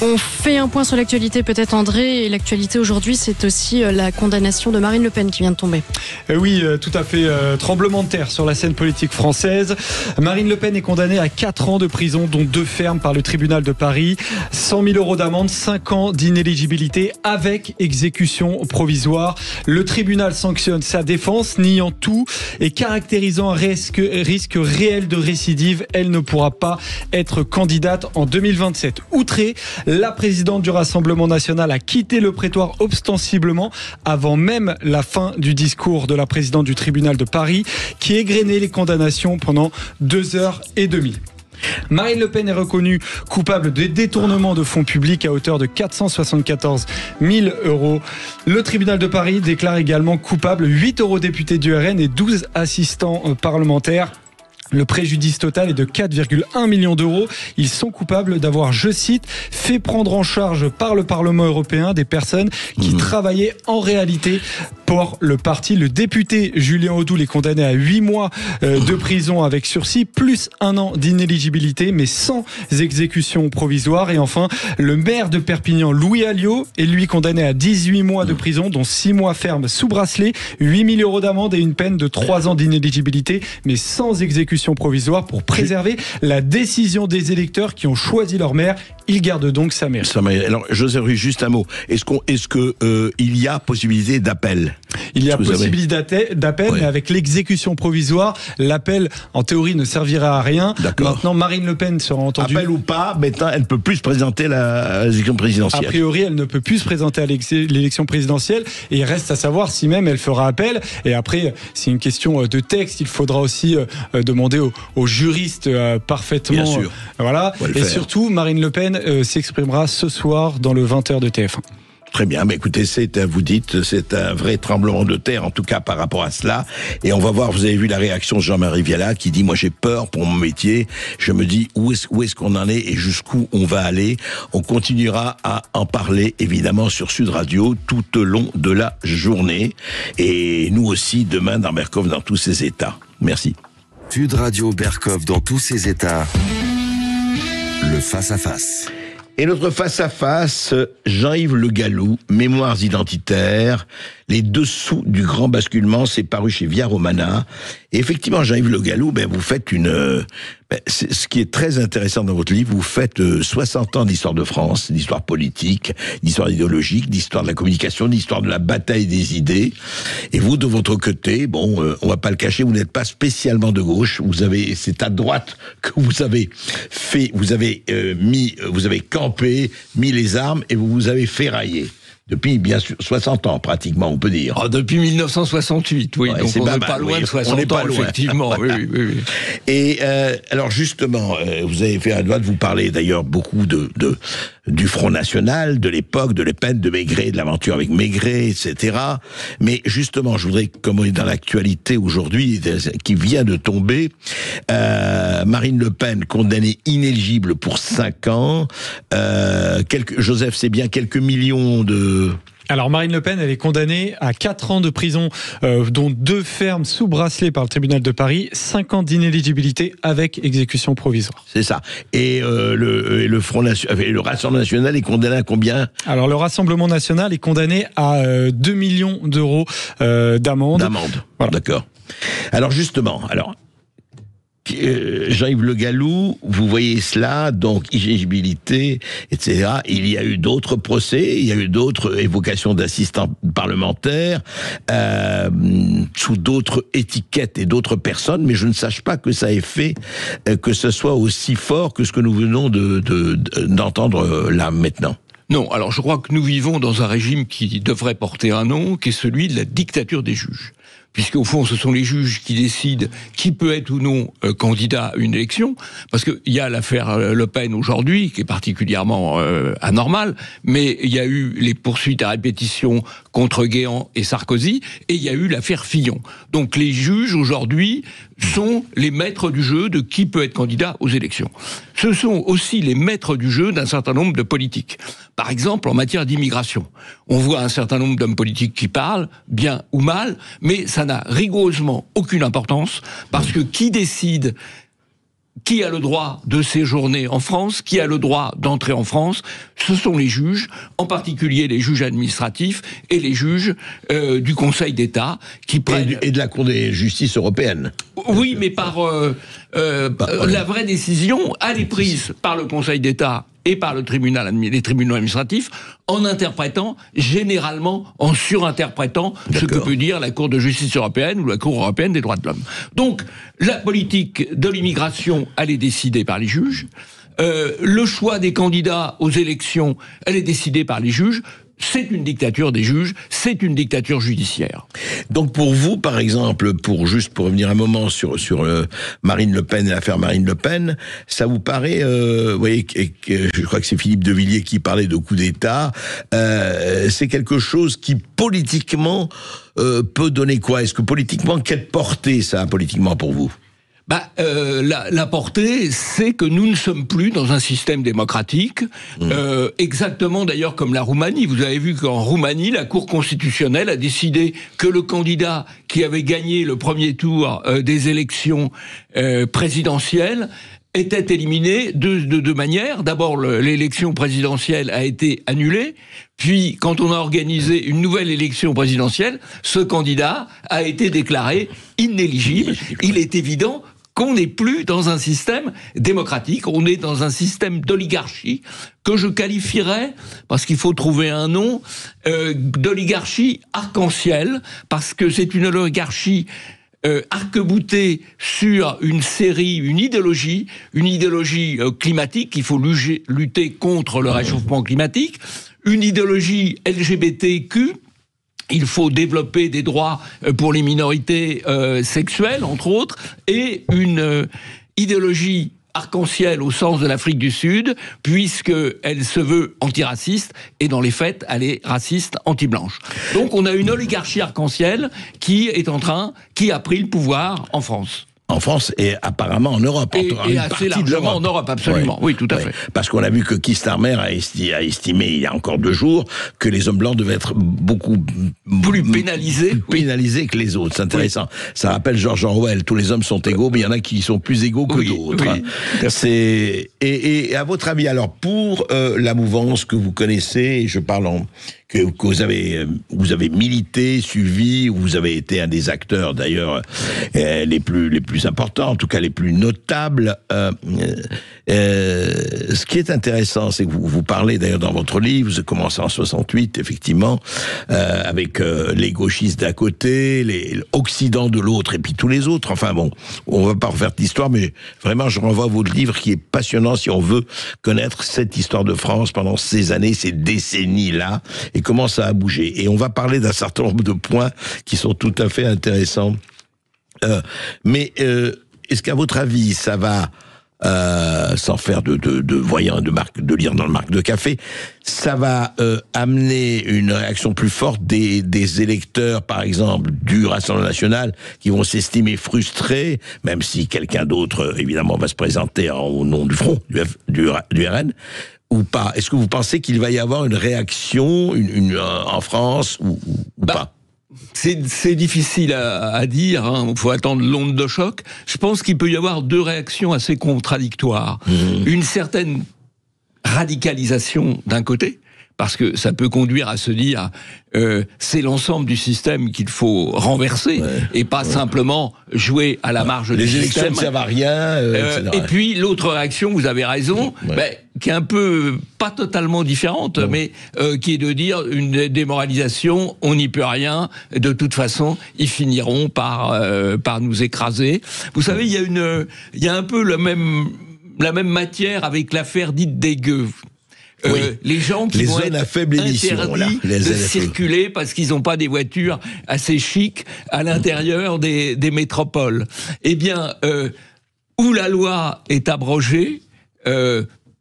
On fait un point sur l'actualité peut-être André, et l'actualité aujourd'hui c'est aussi la condamnation de Marine Le Pen qui vient de tomber. Oui, tout à fait, tremblement de terre sur la scène politique française. Marine Le Pen est condamnée à 4 ans de prison, dont 2 fermes par le tribunal de Paris, 100 000 euros d'amende, 5 ans d'inéligibilité avec exécution provisoire. Le tribunal sanctionne sa défense, niant tout et caractérisant un risque réel de récidive. Elle ne pourra pas être candidate en 2027. Outrée, la présidente du Rassemblement national a quitté le prétoire ostensiblement avant même la fin du discours de la présidente du tribunal de Paris, qui égrenait les condamnations pendant 2h30. Marine Le Pen est reconnue coupable de détournement de fonds publics à hauteur de 474 000 euros. Le tribunal de Paris déclare également coupable 8 eurodéputés du RN et 12 assistants parlementaires. Le préjudice total est de 4,1 millions d'euros. Ils sont coupables d'avoir, je cite, fait prendre en charge par le Parlement européen des personnes qui travaillaient en réalité pour le parti. Le député Julien Audoul est condamné à 8 mois de prison avec sursis, plus 1 an d'inéligibilité, mais sans exécution provisoire. Et enfin, le maire de Perpignan, Louis Alliot, est lui condamné à 18 mois de prison, dont 6 mois ferme sous bracelet, 8 000 euros d'amende et une peine de 3 ans d'inéligibilité, mais sans exécution provisoire pour préserver la décision des électeurs qui ont choisi leur maire. Il garde donc sa mairie. Alors, Joseph Ruiz, juste un mot. Est-ce que il y a possibilité d'appel? Il y a possibilité d'appel, mais avec l'exécution provisoire, l'appel, en théorie, ne servira à rien. Maintenant, Marine Le Pen sera entendue. Appel ou pas, maintenant, elle ne peut plus se présenter à l'élection présidentielle. A priori, elle ne peut plus se présenter à l'élection présidentielle, et il reste à savoir si même elle fera appel. Et après, c'est une question de texte. Il faudra aussi demander aux juristes parfaitement. Bien sûr. Voilà. Et surtout, Marine Le Pen s'exprimera ce soir dans le 20h de TF1. Très bien, mais écoutez, vous dites, c'est un vrai tremblement de terre, en tout cas par rapport à cela. Et on va voir, vous avez vu la réaction de Jean-Marie Viala qui dit, moi j'ai peur pour mon métier. Je me dis, où est-ce qu'on en est et jusqu'où on va aller. On continuera à en parler, évidemment, sur Sud Radio tout au long de la journée. Et nous aussi, demain, dans Berkov, dans tous ses états. Merci. Sud Radio Berkov dans tous ses états. Le face-à-face. Et notre face-à-face, Jean-Yves Le Gallou, Mémoires identitaires, les dessous du grand basculement, c'est paru chez Via Romana. Et effectivement, Jean-Yves Le Gallou, vous faites Ce qui est très intéressant dans votre livre, vous faites 60 ans d'histoire de France, d'histoire politique, d'histoire idéologique, d'histoire de la communication, d'histoire de la bataille des idées. Et vous, de votre côté, on va pas le cacher, vous n'êtes pas spécialement de gauche. C'est à droite que vous avez fait, vous avez campé, mis les armes et vous vous avez ferraillé. Depuis, bien sûr, 60 ans, pratiquement, on peut dire. Depuis 1968, oui. Ouais, donc on n'est pas loin de 60 ans, effectivement. Oui. Et alors, justement, vous avez fait un doigt de vous parler, d'ailleurs, beaucoup du Front National, de l'époque, de Le Pen, de Maigret, de l'aventure avec Maigret, etc. Mais justement, je voudrais, comme on est dans l'actualité aujourd'hui, qui vient de tomber, Marine Le Pen, condamnée inéligible pour 5 ans, Joseph, c'est bien quelques millions de... Alors Marine Le Pen, elle est condamnée à 4 ans de prison, dont 2 fermes sous bracelet par le tribunal de Paris, 5 ans d'inéligibilité avec exécution provisoire. C'est ça. Et le Rassemblement National est condamné à combien ? Alors le Rassemblement National est condamné à 2 millions d'euros d'amende. Voilà. D'accord. Alors justement, Jean-Yves Le Gallou, vous voyez cela, donc inéligibilité, etc. Il y a eu d'autres procès, il y a eu d'autres évocations d'assistants parlementaires, sous d'autres étiquettes et d'autres personnes, mais je ne sache pas que ça ait fait que ce soit aussi fort que ce que nous venons d'entendre là maintenant. Non, alors je crois que nous vivons dans un régime qui devrait porter un nom, qui est celui de la dictature des juges. Puisqu'au fond, ce sont les juges qui décident qui peut être ou non candidat à une élection, parce qu'il y a l'affaire Le Pen aujourd'hui, qui est particulièrement anormale, mais il y a eu les poursuites à répétition contre Guéant et Sarkozy, et il y a eu l'affaire Fillon. Donc les juges, aujourd'hui, sont les maîtres du jeu de qui peut être candidat aux élections. Ce sont aussi les maîtres du jeu d'un certain nombre de politiques. Par exemple, en matière d'immigration, on voit un certain nombre d'hommes politiques qui parlent, bien ou mal, mais ça n'a rigoureusement aucune importance, parce que qui décide qui a le droit de séjourner en France, qui a le droit d'entrer en France, ce sont les juges, en particulier les juges administratifs et les juges du Conseil d'État qui prennent... Et de la Cour de justice européenne. Oui, mais la vraie décision, elle est prise par le Conseil d'État et par les tribunaux administratifs, en interprétant, généralement en surinterprétant ce que peut dire la Cour de justice européenne ou la Cour européenne des droits de l'homme. Donc, la politique de l'immigration, elle est décidée par les juges. Le choix des candidats aux élections, elle est décidée par les juges. C'est une dictature des juges, c'est une dictature judiciaire. Donc pour vous, par exemple, pour revenir un moment sur Marine Le Pen et l'affaire Marine Le Pen, ça vous paraît, vous voyez, je crois que c'est Philippe de Villiers qui parlait de coup d'État, c'est quelque chose qui politiquement peut donner quoi ? Est-ce que politiquement, quelle portée ça a politiquement pour vous ? La portée, c'est que nous ne sommes plus dans un système démocratique, exactement d'ailleurs comme la Roumanie. Vous avez vu qu'en Roumanie, la Cour constitutionnelle a décidé que le candidat qui avait gagné le premier tour des élections présidentielles était éliminé de deux manières. D'abord, l'élection présidentielle a été annulée, puis quand on a organisé une nouvelle élection présidentielle, ce candidat a été déclaré inéligible. Il est évident qu'on n'est plus dans un système démocratique, on est dans un système d'oligarchie que je qualifierais, parce qu'il faut trouver un nom, d'oligarchie arc-en-ciel, parce que c'est une oligarchie arc-boutée sur une idéologie climatique. Il faut lutter contre le réchauffement climatique, une idéologie LGBTQ. Il faut développer des droits pour les minorités sexuelles, entre autres, et une idéologie arc-en-ciel au sens de l'Afrique du Sud, puisqu'elle se veut antiraciste, et dans les faits, elle est raciste anti-blanche. Donc on a une oligarchie arc-en-ciel qui a pris le pouvoir en France. En France et apparemment en Europe. Et assez largement en Europe, absolument. Oui, tout à fait. Parce qu'on a vu que Keir Starmer a estimé il y a encore 2 jours que les hommes blancs devaient être beaucoup plus pénalisés que les autres. C'est intéressant. Oui. Ça rappelle George Orwell. Tous les hommes sont égaux, mais il y en a qui sont plus égaux que d'autres. Oui. Et à votre avis, alors, pour la mouvance que vous connaissez, et je parle que vous avez milité, suivi, vous avez été un des acteurs d'ailleurs les plus importants, en tout cas les plus notables. Ce qui est intéressant, c'est que vous parlez d'ailleurs dans votre livre, vous avez commencé en 68, effectivement, avec les gauchistes d'un côté, l'Occident de l'autre, et puis tous les autres. Enfin bon, on va pas refaire l'histoire, mais vraiment, je renvoie à votre livre qui est passionnant si on veut connaître cette histoire de France pendant ces années, ces décennies-là, et comment ça a bougé. Et on va parler d'un certain nombre de points qui sont tout à fait intéressants. Mais est-ce qu'à votre avis, ça va, sans faire de voyant, de lire dans le marque de café, ça va amener une réaction plus forte des électeurs, par exemple, du Rassemblement national, qui vont s'estimer frustrés, même si quelqu'un d'autre, évidemment, va se présenter au nom du Front, du RN, ou pas? Est-ce que vous pensez qu'il va y avoir une réaction en France ou pas? C'est difficile à dire, hein. Il faut attendre l'onde de choc. Je pense qu'il peut y avoir deux réactions assez contradictoires. Une certaine radicalisation d'un côté, parce que ça peut conduire à se dire c'est l'ensemble du système qu'il faut renverser, et pas simplement jouer à la marge du système. Les élections ne servent à rien, etc. Et puis l'autre réaction, vous avez raison, qui est un peu pas totalement différente, mais qui est de dire une démoralisation, on n'y peut rien, de toute façon ils finiront par nous écraser. Vous savez, il y a un peu la même matière avec l'affaire dite des gueux. Les gens qui vont être interdits de circuler parce qu'ils n'ont pas des voitures assez chics à l'intérieur des métropoles. Eh bien, où la loi est abrogée,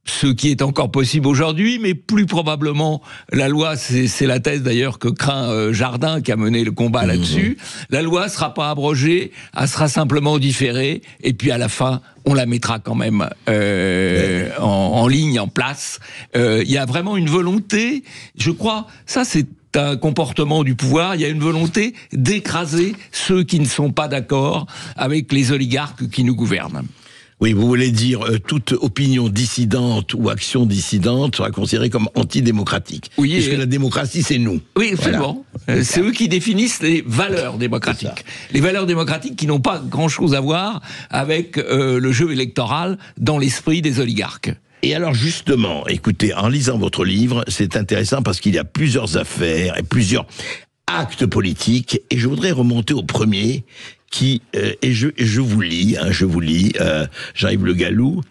ce qui est encore possible aujourd'hui, mais plus probablement, la loi, c'est la thèse d'ailleurs que craint Jardin, qui a mené le combat là-dessus, la loi sera pas abrogée, elle sera simplement différée, et puis à la fin, on la mettra quand même en ligne, en place. Il y a vraiment une volonté, je crois, ça c'est un comportement du pouvoir, il y a une volonté d'écraser ceux qui ne sont pas d'accord avec les oligarques qui nous gouvernent. Oui, vous voulez dire toute opinion dissidente ou action dissidente sera considérée comme antidémocratique. Oui, puisque la démocratie, c'est nous. Oui, absolument. Voilà. C'est eux qui définissent les valeurs démocratiques. Les valeurs démocratiques qui n'ont pas grand-chose à voir avec le jeu électoral dans l'esprit des oligarques. Et alors justement, écoutez, en lisant votre livre, c'est intéressant parce qu'il y a plusieurs affaires et plusieurs actes politiques, et je voudrais remonter au premier, qui, et je vous lis, Jean-Yves Le Gallou,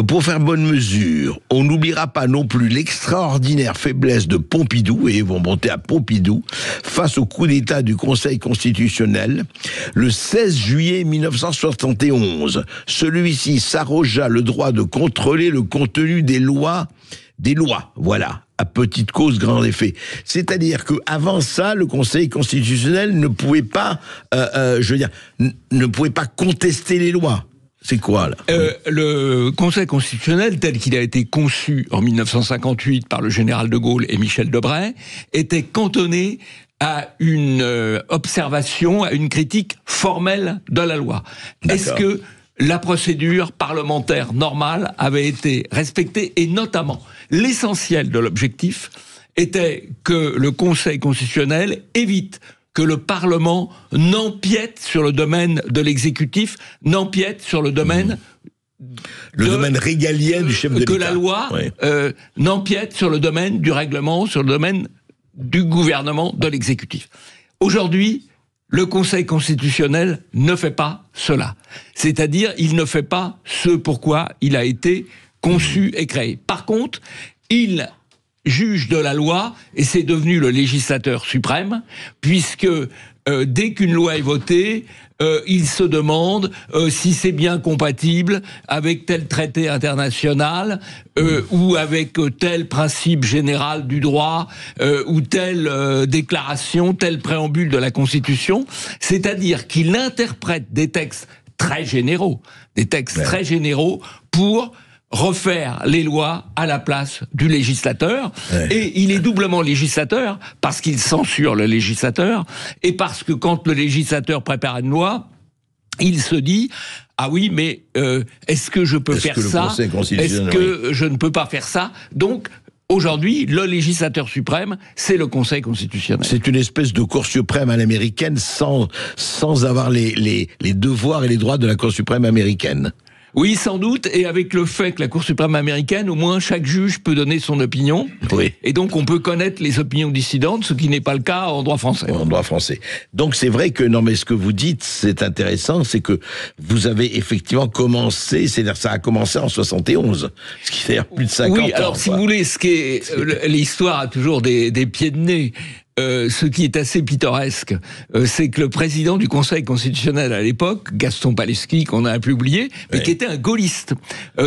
pour faire bonne mesure, on n'oubliera pas non plus l'extraordinaire faiblesse de Pompidou, et ils vont monter à Pompidou, face au coup d'État du Conseil constitutionnel, le 16 juillet 1971. Celui-ci s'arrogea le droit de contrôler le contenu des lois, voilà. À petite cause, grand effet. C'est-à-dire que avant ça, le Conseil constitutionnel ne pouvait pas, ne pouvait pas contester les lois. C'est quoi, là? Le Conseil constitutionnel, tel qu'il a été conçu en 1958 par le général de Gaulle et Michel Debré, était cantonné à une observation, à une critique formelle de la loi. Est-ce que la procédure parlementaire normale avait été respectée, et notamment l'essentiel de l'objectif était que le Conseil constitutionnel évite que le Parlement n'empiète sur le domaine de l'exécutif, n'empiète sur le domaine domaine régalien du chef de l'État. Que la loi n'empiète sur le domaine du règlement, sur le domaine du gouvernement, de l'exécutif. Aujourd'hui, le Conseil constitutionnel ne fait pas cela. C'est-à-dire, il ne fait pas ce pourquoi il a été conçu et créé. Par contre, il juge de la loi, et c'est devenu le législateur suprême, puisque dès qu'une loi est votée, il se demande si c'est bien compatible avec tel traité international ou avec tel principe général du droit ou telle déclaration, tel préambule de la Constitution. C'est-à-dire qu'il interprète des textes très généraux, pour refaire les lois à la place du législateur. Et il est doublement législateur parce qu'il censure le législateur, et parce que quand le législateur prépare une loi, il se dit « Ah oui, mais est-ce que je peux faire ça ? Est-ce que je ne peux pas faire ça ?» Donc, Aujourd'hui, le législateur suprême, c'est le Conseil constitutionnel. C'est une espèce de Cour suprême à l'américaine sans avoir les devoirs et les droits de la Cour suprême américaine. Oui, sans doute, et avec le fait que la Cour suprême américaine, au moins chaque juge peut donner son opinion, oui. Et donc on peut connaître les opinions dissidentes, ce qui n'est pas le cas en droit français. En droit français. Donc c'est vrai que, non mais ce que vous dites, c'est intéressant, c'est que vous avez effectivement commencé, c'est-à-dire ça a commencé en 71, ce qui fait dire plus de 50 ans. Oui, alors si vous voulez, ce qui est, l'histoire a toujours des pieds de nez. Ce qui est assez pittoresque, c'est que le président du Conseil constitutionnel à l'époque, Gaston Palecki, qu'on a un peu oublié, mais qui était un gaulliste,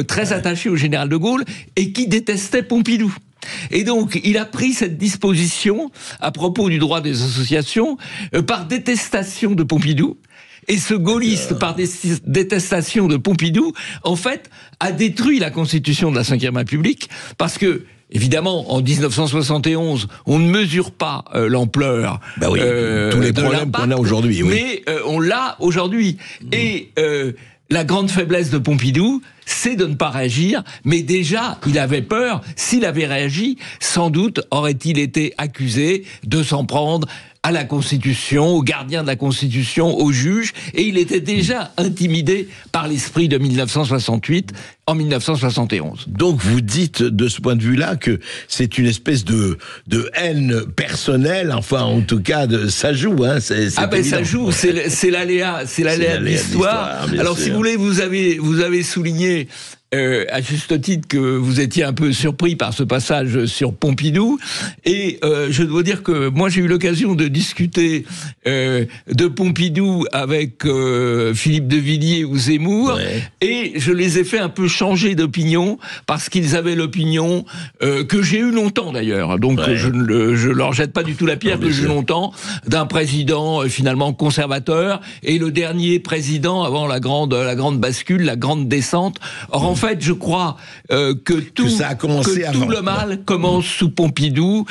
très attaché au général de Gaulle, et qui détestait Pompidou. Et donc, il a pris cette disposition à propos du droit des associations par détestation de Pompidou. Et ce gaulliste, par détestation de Pompidou, en fait, a détruit la Constitution de la Ve République, parce que évidemment, en 1971, on ne mesure pas l'ampleur tous les problèmes qu'on a aujourd'hui. Oui. Mais on l'a aujourd'hui. Et la grande faiblesse de Pompidou, c'est de ne pas réagir, mais déjà, il avait peur. S'il avait réagi, sans doute aurait-il été accusé de s'en prendre à la Constitution, aux gardiens de la Constitution, aux juges, et il était déjà intimidé par l'esprit de 1968 en 1971. Donc vous dites de ce point de vue-là que c'est une espèce de haine personnelle, enfin en tout cas ça joue, hein, c'est ça joue, c'est l'aléa de l'histoire. Alors si vous voulez, vous avez souligné à juste titre que vous étiez un peu surpris par ce passage sur Pompidou, et je dois dire que moi j'ai eu l'occasion de discuter de Pompidou avec Philippe de Villiers ou Zemmour, et je les ai fait un peu changer d'opinion parce qu'ils avaient l'opinion que j'ai eu longtemps d'ailleurs, donc je leur jette pas du tout la pierre, que j'ai eu longtemps, d'un président finalement conservateur, et le dernier président avant la grande bascule, la grande descente. Or en fait, je crois que tout le mal commence sous Pompidou.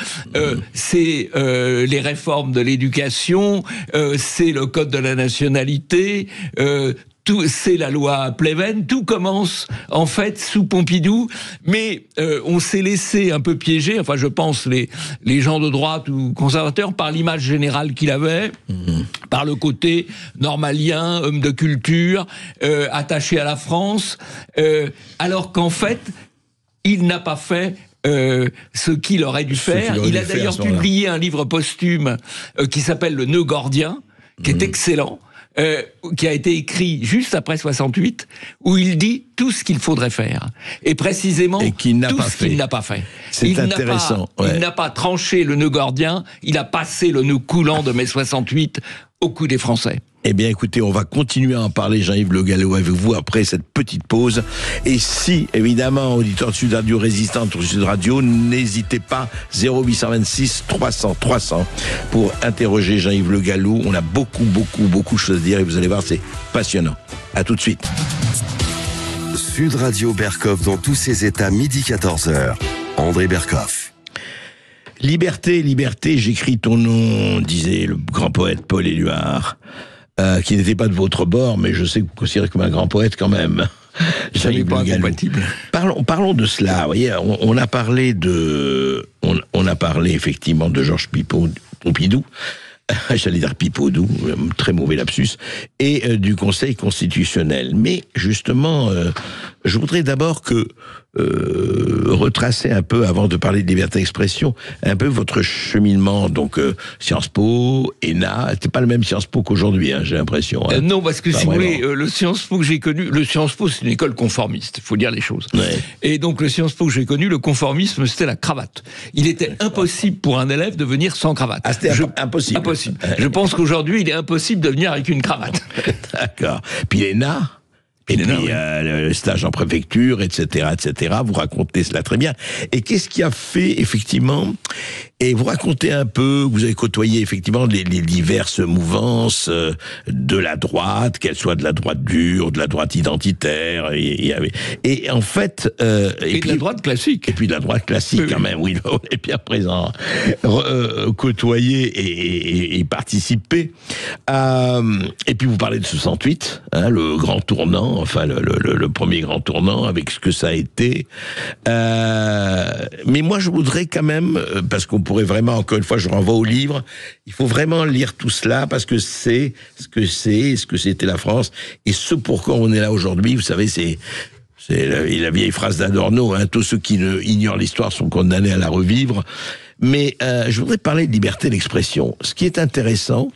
C'est les réformes de l'éducation, c'est le code de la nationalité, c'est la loi Pleven, tout commence en fait sous Pompidou, mais on s'est laissé un peu piéger, enfin je pense les gens de droite ou conservateurs, par l'image générale qu'il avait, par le côté normalien, homme de culture, attaché à la France, alors qu'en fait, il n'a pas fait ce qu'il aurait dû faire. Il a d'ailleurs publié un livre posthume qui s'appelle Le Nœud Gordien, qui est excellent, qui a été écrit juste après 68, où il dit tout ce qu'il faudrait faire. Et précisément, tout ce qu'il n'a pas fait. C'est intéressant. Il n'a pas tranché le nœud gordien, il a passé le nœud coulant de mai 68 au cou des Français. Eh bien, écoutez, on va continuer à en parler, Jean-Yves Le Gallou, avec vous après cette petite pause. Et si, évidemment, auditeur de Sud Radio résistante ou Sud Radio, n'hésitez pas, 0826 300 300 pour interroger Jean-Yves Le Gallou. On a beaucoup de choses à dire et vous allez voir, c'est passionnant. À tout de suite. Sud Radio Berkov dans tous ses états, midi 14h. André Berkov. Liberté, liberté, j'écris ton nom, disait le grand poète Paul Éluard. Qui n'était pas de votre bord, mais je sais que vous considérez comme un grand poète quand même. Ça n'est pas incompatible. Parlons de cela. Vous voyez, on a parlé effectivement de Georges Pompidou. J'allais dire Pipaudou, très mauvais lapsus, et du Conseil constitutionnel. Mais justement, je voudrais d'abord retracer un peu, avant de parler de liberté d'expression, un peu votre cheminement, donc Sciences Po, ENA, c'est pas le même Sciences Po qu'aujourd'hui, hein, j'ai l'impression. Hein. Non, parce que si vous voulez, le Sciences Po que j'ai connu, le Sciences Po c'est une école conformiste, il faut dire les choses. Ouais. Et donc le Sciences Po que j'ai connu, le conformisme c'était la cravate. Il était impossible pour un élève de venir sans cravate. Ah, c'était impossible. Impossible. Je pense qu'aujourd'hui il est impossible de venir avec une cravate. D'accord. Puis l'ENA. Et puis le stage en préfecture, etc., etc. Vous racontez cela très bien. Et qu'est-ce qui a fait effectivement? Et vous racontez un peu, vous avez côtoyé effectivement les diverses mouvances de la droite, qu'elles soient de la droite dure, de la droite identitaire, et en fait et puis, de la droite classique. Et puis de la droite classique quand même, oui, on est bien présent, côtoyer et participer. Et puis vous parlez de 68, hein, le grand tournant. enfin le premier grand tournant avec ce que ça a été. Mais moi, je voudrais quand même, parce qu'on pourrait vraiment, encore une fois, je renvoie au livre, il faut vraiment lire tout cela, parce que c'est ce que c'était la France, et ce pourquoi on est là aujourd'hui. Vous savez, c'est la vieille phrase d'Adorno, hein, tous ceux qui ignorent l'histoire sont condamnés à la revivre. Mais je voudrais parler de liberté d'expression. Ce qui est intéressant,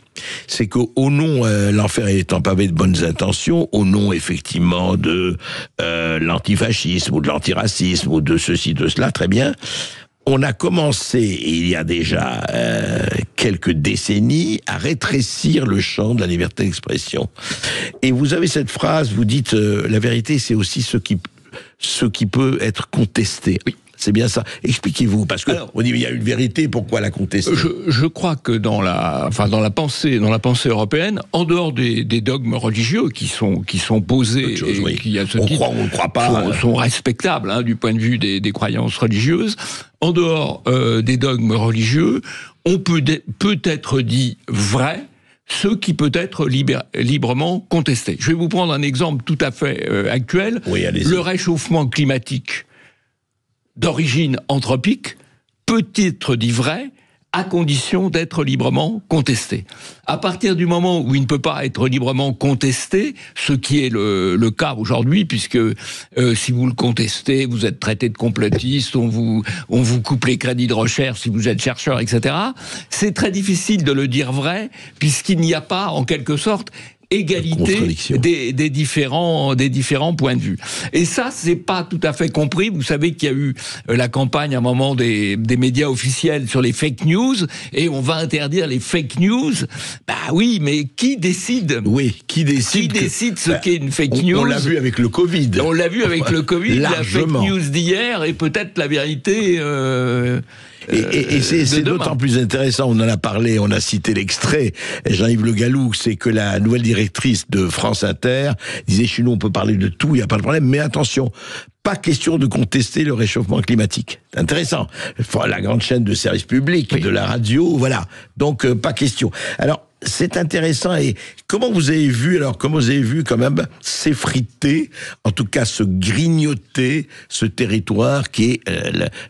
c'est qu'au nom, l'enfer étant pavé de bonnes intentions, au nom effectivement de l'antifascisme ou de l'antiracisme ou de ceci, de cela, très bien, on a commencé, il y a déjà quelques décennies, à rétrécir le champ de la liberté d'expression. Et vous avez cette phrase, vous dites, la vérité, c'est aussi ce qui peut être contesté. Oui. C'est bien ça. Expliquez-vous, parce que on dit il y a une vérité, pourquoi la contester ? Je crois que dans la pensée européenne, en dehors des dogmes religieux qui sont posés et qui à ce titre on ne croit pas, sont respectables hein, du point de vue des croyances religieuses, en dehors des dogmes religieux, on peut être dit vrai ce qui peut être librement contesté. Je vais vous prendre un exemple tout à fait actuel. Oui, allez-y. Le réchauffement climatique d'origine anthropique peut être dit vrai à condition d'être librement contesté. À partir du moment où il ne peut pas être librement contesté, ce qui est le cas aujourd'hui, puisque si vous le contestez, vous êtes traité de complotiste, on vous coupe les crédits de recherche si vous êtes chercheur, etc. C'est très difficile de le dire vrai, puisqu'il n'y a pas, en quelque sorte, égalité des différents points de vue. Et ça, c'est pas tout à fait compris. Vous savez qu'il y a eu la campagne à un moment des médias officiels sur les fake news, et on va interdire les fake news. Bah oui, mais qui décide ? Oui, qui décide ce qu'est une fake news ? On l'a vu avec le Covid. On l'a vu avec le Covid, largement. La fake news d'hier est peut-être la vérité. Et c'est d'autant plus intéressant, on en a parlé, on a cité l'extrait, Jean-Yves Le Gallou, c'est que la nouvelle directrice de France Inter disait chez nous on peut parler de tout, il n'y a pas de problème, mais attention, pas question de contester le réchauffement climatique. C'est intéressant. La grande chaîne de service public, de la radio, voilà. Donc, pas question. Alors, c'est intéressant. Et comment vous avez vu quand même s'effriter, en tout cas se grignoter ce territoire qui est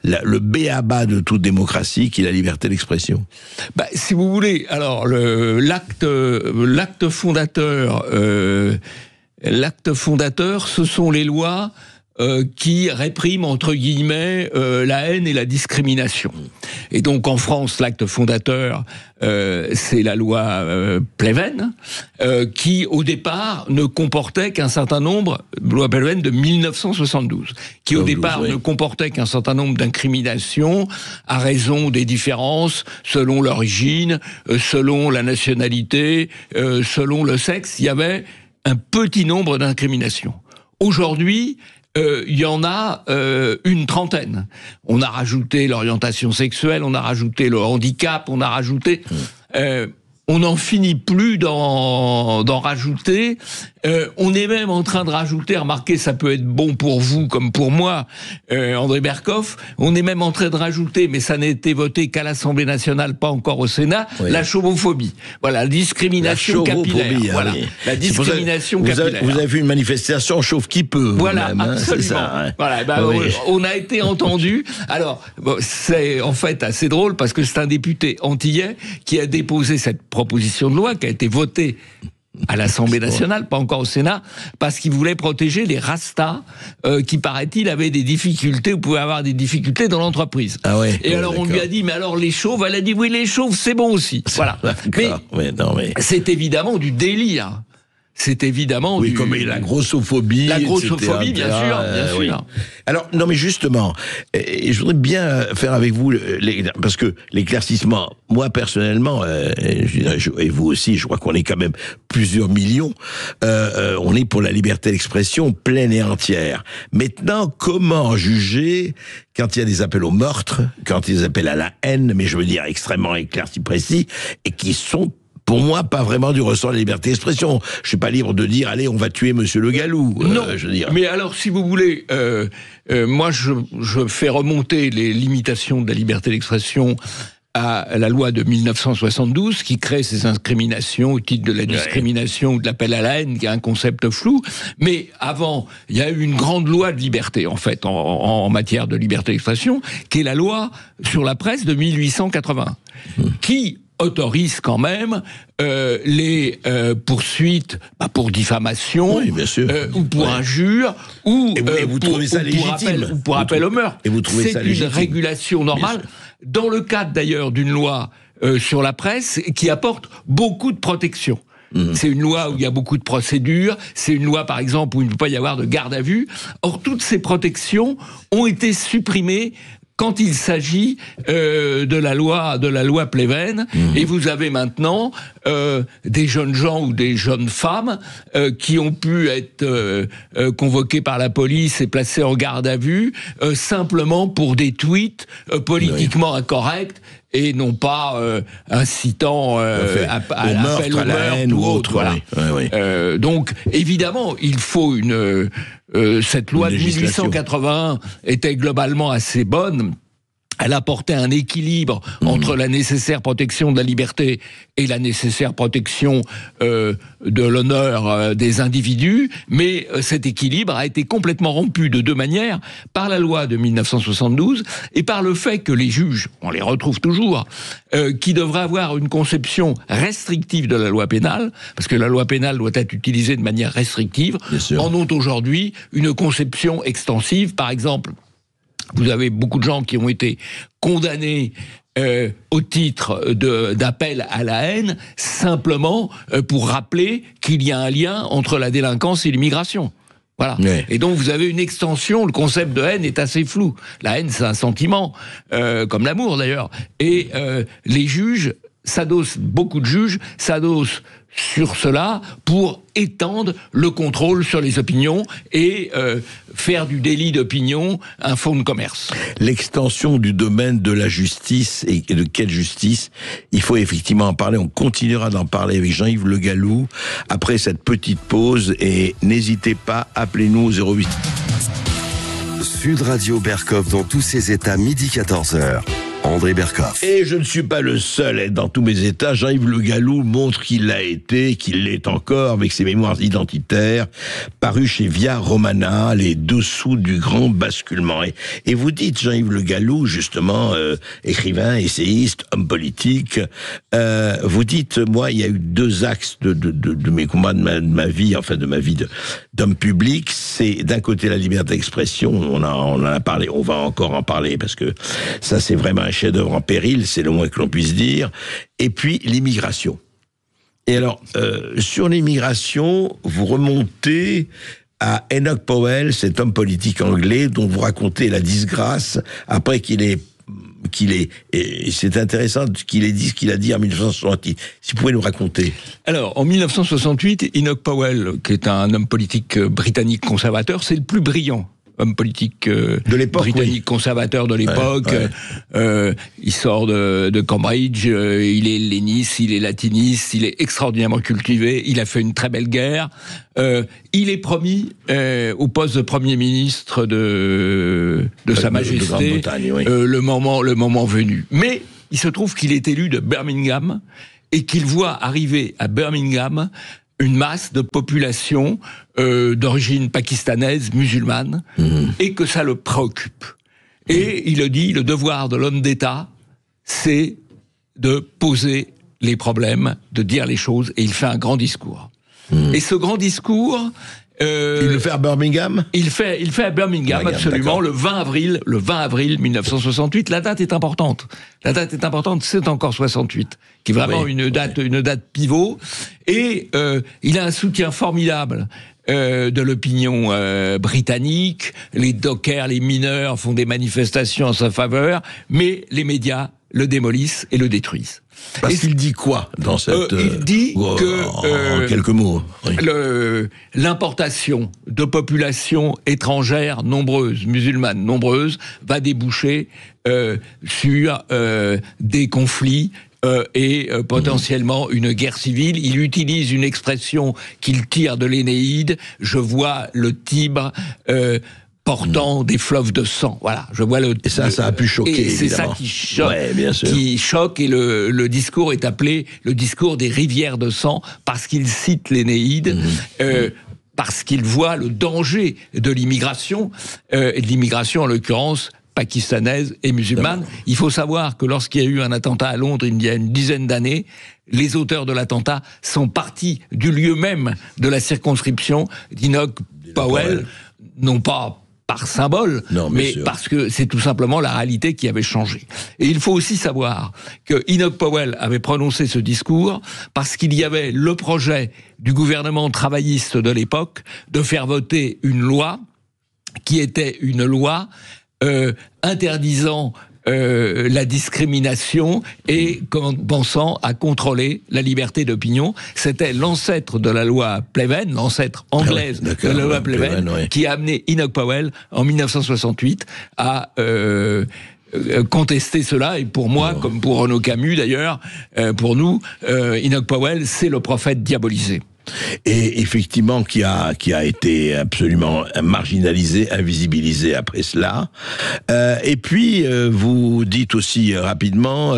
le b.a.-ba de toute démocratie, qui est la liberté d'expression? Bah, si vous voulez, alors l'acte fondateur, ce sont les lois qui répriment entre guillemets la haine et la discrimination. Et donc en France, l'acte fondateur, c'est la loi Pleven, qui au départ ne comportait qu'un certain nombre, loi Pleven de 1972, qui au départ ne comportait qu'un certain nombre d'incriminations à raison des différences selon l'origine, selon la nationalité, selon le sexe. Il y avait un petit nombre d'incriminations. Aujourd'hui, il y en a une trentaine. On a rajouté l'orientation sexuelle, on a rajouté le handicap, on a rajouté... on n'en finit plus d'en rajouter. On est même en train de rajouter, remarquez, ça peut être bon pour vous comme pour moi, André Berkoff, on est même en train de rajouter, mais ça n'a été voté qu'à l'Assemblée nationale, pas encore au Sénat, la chauvophobie. Voilà, la discrimination capillaire. Voilà, la discrimination capillaire. Vous avez vu une manifestation chauve qui peut. Voilà, même, absolument. C'est ça, hein. Voilà, on a été entendu. Alors, c'est en fait assez drôle parce que c'est un député antillais qui a déposé cette proposition de loi qui a été votée à l'Assemblée nationale, pas encore au Sénat, parce qu'il voulait protéger les rastas qui, paraît-il, avaient des difficultés ou pouvaient avoir des difficultés dans l'entreprise. Ah ouais, et alors on lui a dit, mais alors les chauves, elle a dit oui, les chauves, c'est bon aussi. Voilà. Mais c'est évidemment du délire. C'est évidemment comme la grossophobie. La grossophobie, bien sûr. Oui. Alors, non, mais justement, je voudrais bien faire avec vous, parce que l'éclaircissement, moi personnellement, et vous aussi, je crois qu'on est quand même plusieurs millions, on est pour la liberté d'expression pleine et entière. Maintenant, comment juger quand il y a des appels au meurtre, quand il y a des appels à la haine, mais je veux dire extrêmement éclaircis, précis, et qui sont pour moi, pas vraiment du ressort de la liberté d'expression. Je suis pas libre de dire, allez, on va tuer Monsieur Le Gallou. Non, je veux dire. Mais alors, si vous voulez, moi, je fais remonter les limitations de la liberté d'expression à la loi de 1972 qui crée ces incriminations au titre de la discrimination ou de l'appel à la haine, qui est un concept flou. Mais avant, il y a eu une grande loi de liberté, en fait, en matière de liberté d'expression, qui est la loi sur la presse de 1880, qui autorise quand même les poursuites pour diffamation, ou pour injure, ou vous trouvez ça légitime, pour appel au meurtre. Et vous trouvez ça légitime. C'est une régulation normale, dans le cadre d'ailleurs d'une loi sur la presse qui apporte beaucoup de protection. C'est une loi où il y a beaucoup de procédures, c'est une loi par exemple où il ne peut pas y avoir de garde à vue. Or, toutes ces protections ont été supprimées quand il s'agit de la loi Pleven, et vous avez maintenant des jeunes gens ou des jeunes femmes qui ont pu être convoqués par la police et placés en garde à vue simplement pour des tweets politiquement incorrects et non pas incitant à l'appel au meurtre ou autre. Voilà. Donc évidemment, il faut cette loi de 1881 était globalement assez bonne. Elle apportait un équilibre entre la nécessaire protection de la liberté et la nécessaire protection de l'honneur des individus, mais cet équilibre a été complètement rompu de deux manières, par la loi de 1972 et par le fait que les juges, on les retrouve toujours, qui devraient avoir une conception restrictive de la loi pénale, parce que la loi pénale doit être utilisée de manière restrictive, en ont aujourd'hui une conception extensive. Par exemple, vous avez beaucoup de gens qui ont été condamnés au titre d'appel à la haine, simplement pour rappeler qu'il y a un lien entre la délinquance et l'immigration. Voilà. Et donc vous avez une extension, le concept de haine est assez flou. La haine, c'est un sentiment, comme l'amour d'ailleurs. Et les juges s'adossent, beaucoup de juges s'adossent sur cela pour étendre le contrôle sur les opinions et faire du délit d'opinion un fonds de commerce. L'extension du domaine de la justice, et de quelle justice, il faut effectivement en parler. On continuera d'en parler avec Jean-Yves Le Gallou après cette petite pause, et n'hésitez pas, appelez-nous au 08. Sud Radio Berkov dans tous ses états, midi 14h. André Berkov. Et je ne suis pas le seul à être dans tous mes états. Jean-Yves Le Gallou montre qu'il l'a été, qu'il l'est encore, avec ses mémoires identitaires, parus chez Via Romana, les dessous du grand basculement. Et vous dites, Jean-Yves Le Gallou, justement, écrivain, essayiste, homme politique, vous dites, moi, il y a eu deux axes de mes combats, de ma vie, enfin de ma vie d'homme public. C'est d'un côté la liberté d'expression, on en a parlé, on va encore en parler, parce que ça, c'est vraiment un chef-d'œuvre en péril, c'est le moins que l'on puisse dire. Et puis l'immigration. Et alors, sur l'immigration, vous remontez à Enoch Powell, cet homme politique anglais dont vous racontez la disgrâce après et c'est intéressant qu'il ait dit ce qu'il a dit en 1968. Si vous pouvez nous raconter. Alors, en 1968, Enoch Powell, qui est un homme politique britannique conservateur, c'est le plus brillant homme politique de l'époque, britannique conservateur de l'époque. Il sort de Cambridge, il est helléniste, il est latiniste, il est extraordinairement cultivé, il a fait une très belle guerre. Il est promis au poste de Premier ministre de Sa Majesté le moment venu. Mais il se trouve qu'il est élu de Birmingham et qu'il voit arriver à Birmingham une masse de population d'origine pakistanaise, musulmane, et que ça le préoccupe. Et il le dit, le devoir de l'homme d'État, c'est de poser les problèmes, de dire les choses, et il fait un grand discours. Et ce grand discours... il le fait à Birmingham ? Il fait à Birmingham, absolument, le 20 avril 1968. La date est importante. C'est encore 68, qui est vraiment une date pivot. Et il a un soutien formidable de l'opinion britannique. Les dockers, les mineurs font des manifestations en sa faveur, mais les médias le démolissent et le détruisent. Parce qu'il dit quoi dans cette... il dit que... en quelques mots. Oui. L'importation de populations étrangères nombreuses, musulmanes nombreuses, va déboucher sur des conflits et potentiellement une guerre civile. Il utilise une expression qu'il tire de l'Énéide. Je vois le Tibre portant des fleuves de sang. Voilà, je vois le... Et ça a pu choquer, et c'est évidemment. ça qui choque, bien sûr. qui choque, et le discours est appelé le discours des rivières de sang, parce qu'il cite l'Énéide, parce qu'il voit le danger de l'immigration, et de l'immigration en l'occurrence pakistanaise et musulmane. Il faut savoir que lorsqu'il y a eu un attentat à Londres il y a une dizaine d'années, les auteurs de l'attentat sont partis du lieu même de la circonscription d'Enoch Powell, non pas par symbole, mais parce que c'est tout simplement la réalité qui avait changé. Et il faut aussi savoir que Enoch Powell avait prononcé ce discours parce qu'il y avait le projet du gouvernement travailliste de l'époque de faire voter une loi qui était une loi interdisant la discrimination et pensant à contrôler la liberté d'opinion. C'était l'ancêtre de la loi Pleven, l'ancêtre anglaise de la loi Pleven, qui a amené Enoch Powell en 1968 à contester cela. Et pour moi, comme pour Renaud Camus d'ailleurs, pour nous, Enoch Powell, c'est le prophète diabolisé. Et effectivement, qui a été absolument marginalisé, invisibilisé après cela. Et puis, vous dites aussi rapidement,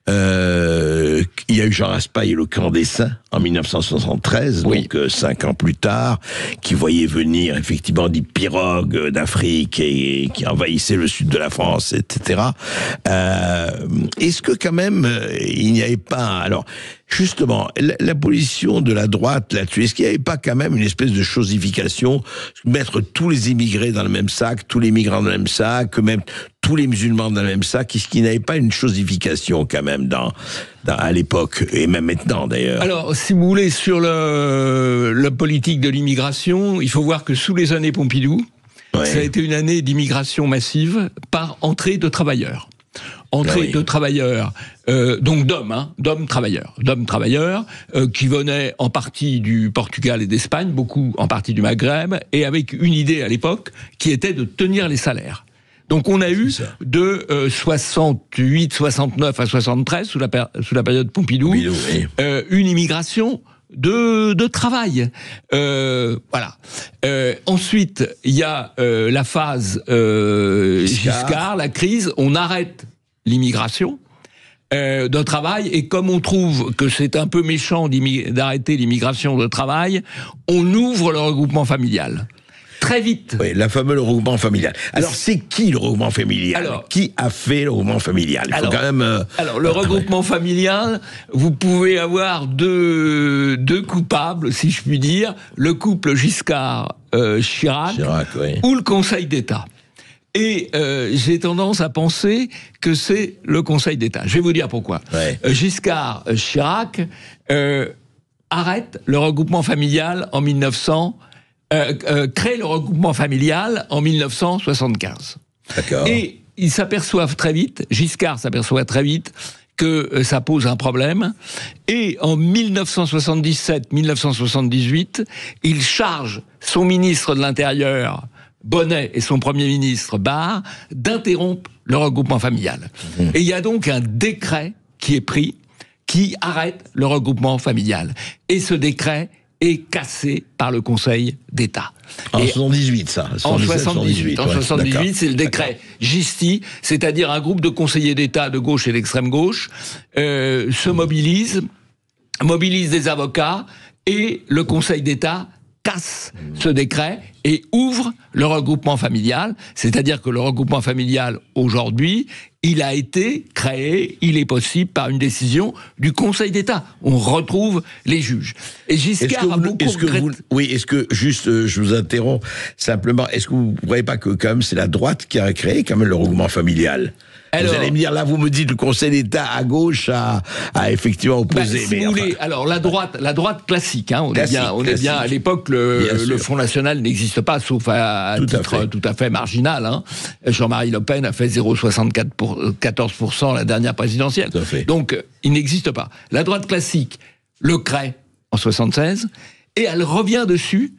il y a eu Jean Raspail et le camp des Saints en 1973, donc 5 ans plus tard, qui voyait venir effectivement des pirogues d'Afrique et qui envahissaient le sud de la France, etc. Est-ce que quand même, il n'y avait pas... Alors, justement, la position de la droite là-dessus, est-ce qu'il n'y avait pas quand même une espèce de chosification, mettre tous les immigrés dans le même sac, tous les migrants dans le même sac, même tous les musulmans dans le même sac, est-ce qu'il n'y avait pas une chosification quand même à l'époque, et même maintenant d'ailleurs? Alors, si vous voulez, sur la politique de l'immigration, il faut voir que sous les années Pompidou, ça a été une année d'immigration massive par entrée de travailleurs. De travailleurs, donc d'hommes travailleurs, qui venaient en partie du Portugal et d'Espagne, beaucoup en partie du Maghreb, et avec une idée à l'époque qui était de tenir les salaires. Donc on a eu de 68, 69 à 73, sous la période Pompidou, une immigration de travail. Voilà. Ensuite, il y a la phase Giscard, la crise, on arrête l'immigration de travail, et comme on trouve que c'est un peu méchant d'arrêter l'immigration de travail, on ouvre le regroupement familial. Très vite. Oui, le fameux regroupement familial. Alors, c'est qui le regroupement familial? Qui a fait le regroupement familial? Il faut quand même... Alors, le regroupement familial, vous pouvez avoir deux coupables, si je puis dire, le couple Giscard-Chirac ou le Conseil d'État. Et j'ai tendance à penser que c'est le Conseil d'État. Je vais vous dire pourquoi. Giscard-Chirac arrête le regroupement familial en 1900... crée le regroupement familial en 1975. D'accord. Et ils s'aperçoivent très vite, Giscard s'aperçoit très vite que ça pose un problème. Et en 1977-1978, il charge son ministre de l'Intérieur, Bonnet, et son Premier ministre, Barre, d'interrompre le regroupement familial. Et il y a donc un décret qui est pris, qui arrête le regroupement familial. Et ce décret est cassé par le Conseil d'État. En 78, ça. En 78, c'est le décret Gisti, c'est-à-dire un groupe de conseillers d'État de gauche et d'extrême gauche se mobilise des avocats, et le Conseil d'État casse ce décret et ouvre le regroupement familial, c'est-à-dire que le regroupement familial, aujourd'hui, il a été créé, il est possible par une décision du Conseil d'État. On retrouve les juges. Et Giscard a beaucoup est-ce que, juste, je vous interromps, simplement, est-ce que vous ne voyez pas que, quand même, c'est la droite qui a créé, quand même, le regroupement familial? Alors, vous allez me dire, là, vous me dites, le Conseil d'État à gauche a effectivement opposé. Si vous voulez, alors la droite classique, on est bien à l'époque, le Front National n'existe pas, sauf à titre tout à fait marginal. Jean-Marie Le Pen a fait 0,74% la dernière présidentielle. Donc, il n'existe pas. La droite classique le crée en 76, et elle revient dessus.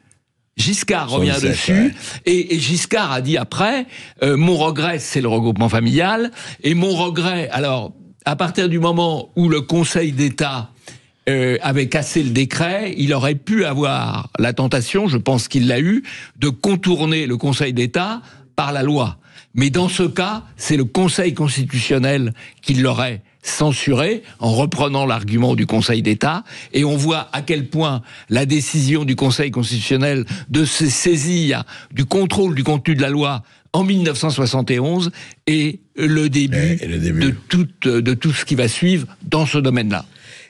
Giscard revient dessus, et Giscard a dit après, mon regret, c'est le regroupement familial, et mon regret, alors, à partir du moment où le Conseil d'État avait cassé le décret, il aurait pu avoir la tentation, je pense qu'il l'a eu, de contourner le Conseil d'État par la loi. Mais dans ce cas, c'est le Conseil constitutionnel qui l'aurait censuré en reprenant l'argument du Conseil d'État, et on voit à quel point la décision du Conseil constitutionnel de se saisir du contrôle du contenu de la loi en 1971 est le début, de tout ce qui va suivre dans ce domaine-là.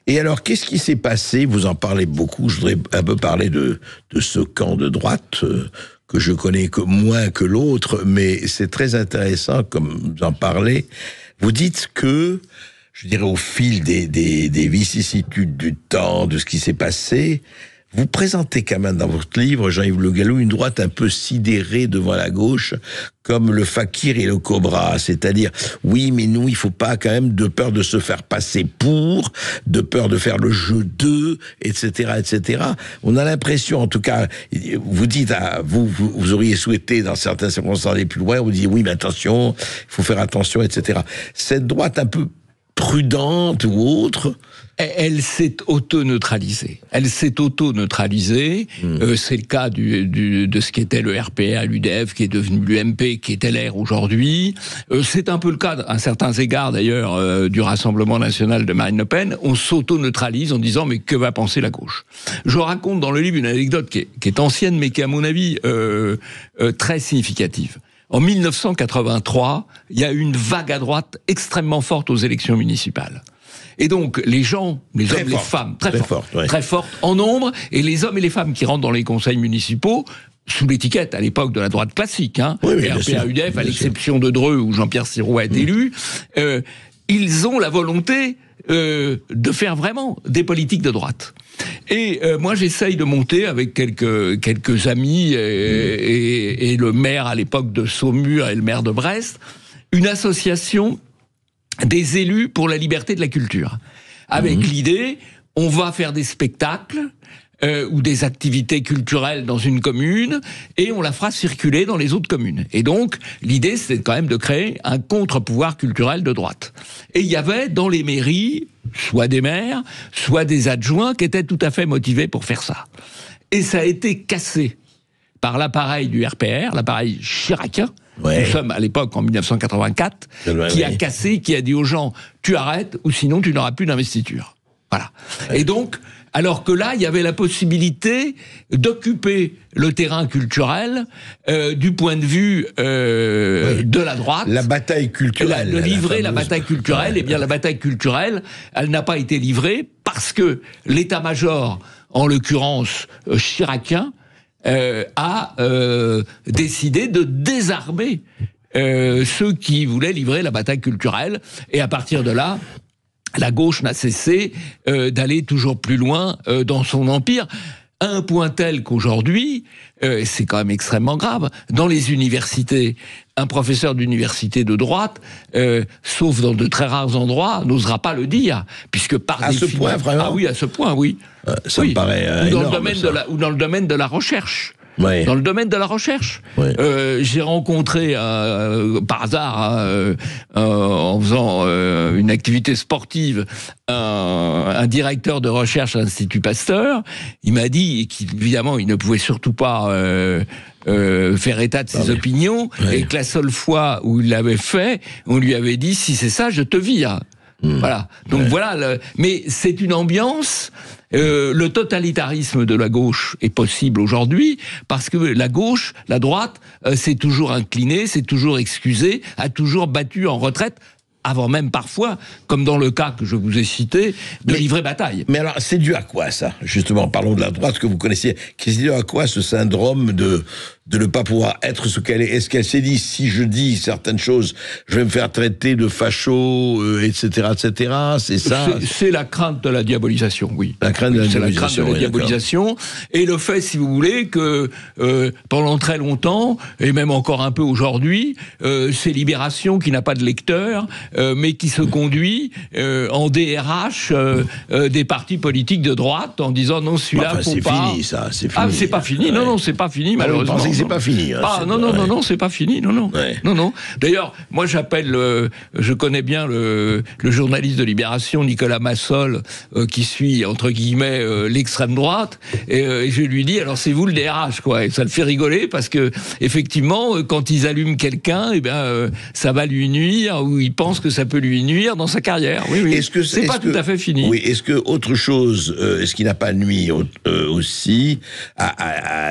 Et alors, qu'est-ce qui s'est passé? Vous en parlez beaucoup. Je voudrais un peu parler de ce camp de droite que je connais moins que l'autre, mais c'est très intéressant comme vous en parlez. Vous dites que, je dirais, au fil des vicissitudes du temps, de ce qui s'est passé, vous présentez quand même dans votre livre, Jean-Yves Le Gallou, une droite un peu sidérée devant la gauche, comme le fakir et le cobra. C'est-à-dire, oui, mais nous, il faut pas quand même, de peur de se faire passer pour, de peur de faire le jeu d'eux, etc., etc. On a l'impression, en tout cas, vous dites, vous auriez souhaité, dans certaines circonstances, aller plus loin, vous dites, oui, mais attention, il faut faire attention, etc. Cette droite un peu prudente ou autre, elle s'est auto-neutralisée. C'est le cas de ce qui était le RPR, l'UDF, qui est devenu l'UMP, qui est LR aujourd'hui. C'est un peu le cas, à certains égards d'ailleurs, du Rassemblement national de Marine Le Pen. On s'auto-neutralise en disant, mais que va penser la gauche? Je raconte dans le livre une anecdote qui est ancienne, mais qui, à mon avis, très significative. En 1983, il y a eu une vague à droite extrêmement forte aux élections municipales. Et donc, les gens, les hommes, les femmes, très fortes en nombre, et les hommes et les femmes qui rentrent dans les conseils municipaux, sous l'étiquette, à l'époque, de la droite classique, RPA, UDF, à l'exception de Dreux, où Jean-Pierre Sirou a été élu, ils ont la volonté de faire vraiment des politiques de droite. Et moi, j'essaye de monter avec quelques amis et le maire à l'époque de Saumur et le maire de Brest, une association des élus pour la liberté de la culture. Avec l'idée, on va faire des spectacles ou des activités culturelles dans une commune et on la fera circuler dans les autres communes. Et donc, l'idée, c'était quand même de créer un contre-pouvoir culturel de droite. Et il y avait dans les mairies, soit des maires, soit des adjoints qui étaient tout à fait motivés pour faire ça. Et ça a été cassé par l'appareil du RPR, l'appareil chiracien. Nous sommes à l'époque en 1984, qui a cassé, qui a dit aux gens, tu arrêtes ou sinon tu n'auras plus d'investiture. Voilà. Et donc, alors que là, il y avait la possibilité d'occuper le terrain culturel du point de vue de la droite. La bataille culturelle. De livrer la bataille culturelle. Eh bien, la bataille culturelle, elle n'a pas été livrée parce que l'état-major, en l'occurrence chiracien, a décidé de désarmer ceux qui voulaient livrer la bataille culturelle. Et à partir de là, la gauche n'a cessé d'aller toujours plus loin dans son empire, à un point tel qu'aujourd'hui, c'est quand même extrêmement grave, dans les universités, un professeur d'université de droite, sauf dans de très rares endroits, n'osera pas le dire, puisque par à ce point, vraiment. Ah oui, à ce point, oui. Ça me paraît ou dans le domaine de la recherche. Ouais. Dans le domaine de la recherche. Ouais. J'ai rencontré par hasard, en faisant une activité sportive, un directeur de recherche à l'Institut Pasteur. Il m'a dit qu'évidemment, il ne pouvait surtout pas faire état de ses opinions, et que la seule fois où il l'avait fait, on lui avait dit, si c'est ça, je te vire. Voilà. Donc voilà. Mais c'est une ambiance. Le totalitarisme de la gauche est possible aujourd'hui parce que la gauche, la droite, s'est toujours inclinée, s'est toujours excusée, a toujours battu en retraite, avant même parfois, comme dans le cas que je vous ai cité, de livrer bataille. Mais alors, c'est dû à quoi ça? Justement, parlons de la droite que vous connaissiez. C'est dû à quoi ce syndrome de ne pas pouvoir être ce qu'elle est? Est-ce qu'elle s'est dit, si je dis certaines choses, je vais me faire traiter de facho, etc., etc. C'est ça? C'est la crainte de la diabolisation, oui. La crainte de la diabolisation. C'est la crainte de la diabolisation. Et le fait, si vous voulez, que pendant très longtemps, et même encore un peu aujourd'hui, c'est Libération qui n'a pas de lecteur, mais qui se conduit en DRH des partis politiques de droite en disant non, celui-là, faut c'est pas... fini, ça, c'est fini. Ah, c'est pas fini, non, c'est pas fini, malheureusement. c'est pas fini. Non, c'est pas fini. Non. D'ailleurs, moi, je connais bien le journaliste de Libération, Nicolas Massol, qui suit, entre guillemets, l'extrême droite, et je lui dis, alors c'est vous le DRH, quoi. Et ça le fait rigoler, parce que, effectivement, quand ils allument quelqu'un, ça va lui nuire, ou il pense que ça peut lui nuire dans sa carrière. Oui. Est-ce que c'est pas tout à fait fini? Oui, est-ce que autre chose, est-ce qu'il n'a pas nuit aussi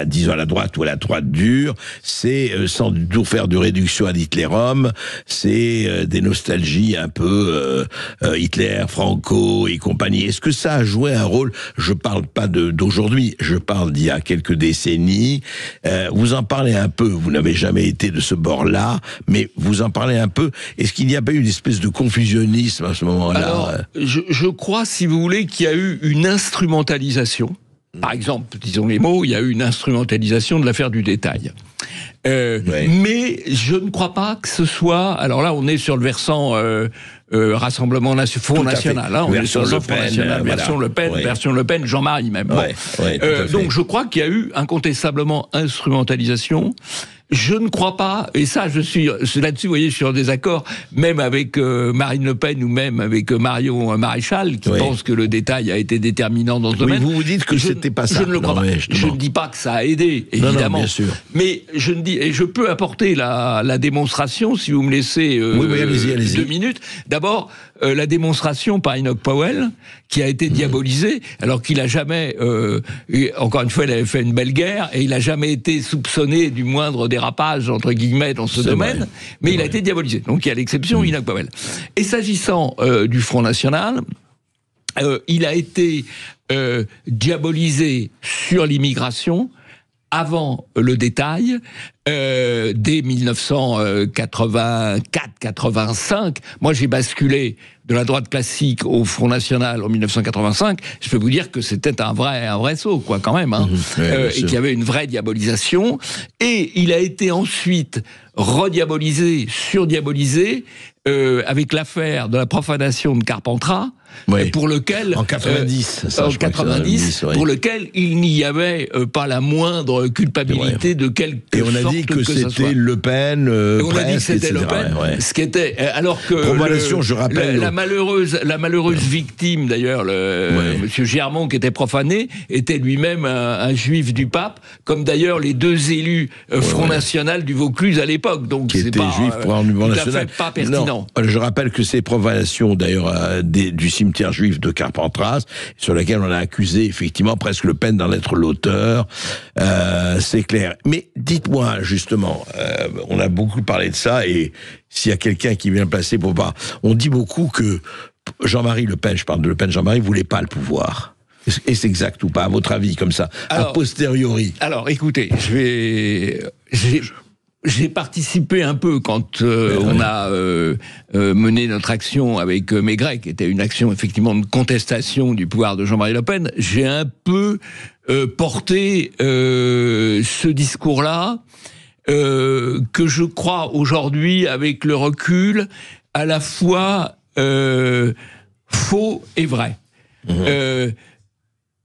disons, à la droite ou à la droite dure, c'est, sans du tout faire de réduction à l'Hitlérum, c'est des nostalgies un peu Hitler, Franco et compagnie. Est-ce que ça a joué un rôle? Je parle pas d'aujourd'hui, je parle d'il y a quelques décennies. Vous en parlez un peu, vous n'avez jamais été de ce bord-là, mais vous en parlez un peu. Est-ce qu'il n'y a pas eu une espèce de confusionnisme à ce moment-là? Alors, je crois, si vous voulez, qu'il y a eu une instrumentalisation. Par exemple, disons les mots, il y a eu une instrumentalisation de l'affaire du détail. Mais je ne crois pas que ce soit... Alors là, on est sur le versant Rassemblement Front National. On est sur le Front National, version Le Pen, version Le Pen, Jean-Marie même. Donc je crois qu'il y a eu incontestablement instrumentalisation. Je ne crois pas, et ça, c'est là-dessus, vous voyez, je suis en désaccord, même avec Marine Le Pen ou même avec Marion Maréchal, qui pense que le détail a été déterminant dans ce domaine. Vous dites que c'était pas ça. Je ne le crois pas. Je ne dis pas que ça a aidé, évidemment. Non, bien sûr. Mais je ne dis, et je peux apporter la démonstration, si vous me laissez allez-y. 2 minutes. D'abord, la démonstration par Enoch Powell, qui a été diabolisé, alors qu'il a jamais, encore une fois, il avait fait une belle guerre, et il a jamais été soupçonné du moindre dérapage, entre guillemets, dans ce domaine, mais il a été diabolisé. Donc il y a l'exception, Enoch Powell. Et s'agissant du Front National, il a été diabolisé sur l'immigration avant le détail, dès 1984-85. Moi, j'ai basculé de la droite classique au Front National en 1985. Je peux vous dire que c'était un vrai saut, quoi, quand même, hein. Et qu'il y avait une vraie diabolisation. Et il a été ensuite rediabolisé, surdiabolisé, avec l'affaire de la profanation de Carpentras, pour lequel en 90, pour lequel il n'y avait pas la moindre culpabilité de quelque sorte. Et on a dit que c'était Le Pen, on a dit que c'était Le Pen, ce qui était, alors que je rappelle, la malheureuse victime d'ailleurs, Monsieur Germont, qui était profané, était lui-même un juif du pape, comme d'ailleurs les 2 élus Front National du Vaucluse à l'époque. Donc qui c'est était pas juif pour un mouvement national. Pas pertinent. Non, je rappelle que ces profanations d'ailleurs du cimetière juif de Carpentras, sur laquelle on a accusé effectivement presque Le Pen d'en être l'auteur, c'est clair. Mais dites-moi justement, on a beaucoup parlé de ça, et s'il y a quelqu'un qui vient placer pour pas, on dit beaucoup que Jean-Marie Le Pen, je parle de Le Pen, Jean-Marie voulait pas le pouvoir. Est-ce exact ou pas, à votre avis, comme ça, a posteriori? Alors, écoutez, j'ai participé un peu quand on a mené notre action avec Maigret, qui était une action effectivement de contestation du pouvoir de Jean-Marie Le Pen. J'ai un peu porté ce discours-là, que je crois aujourd'hui, avec le recul, à la fois faux et vrai.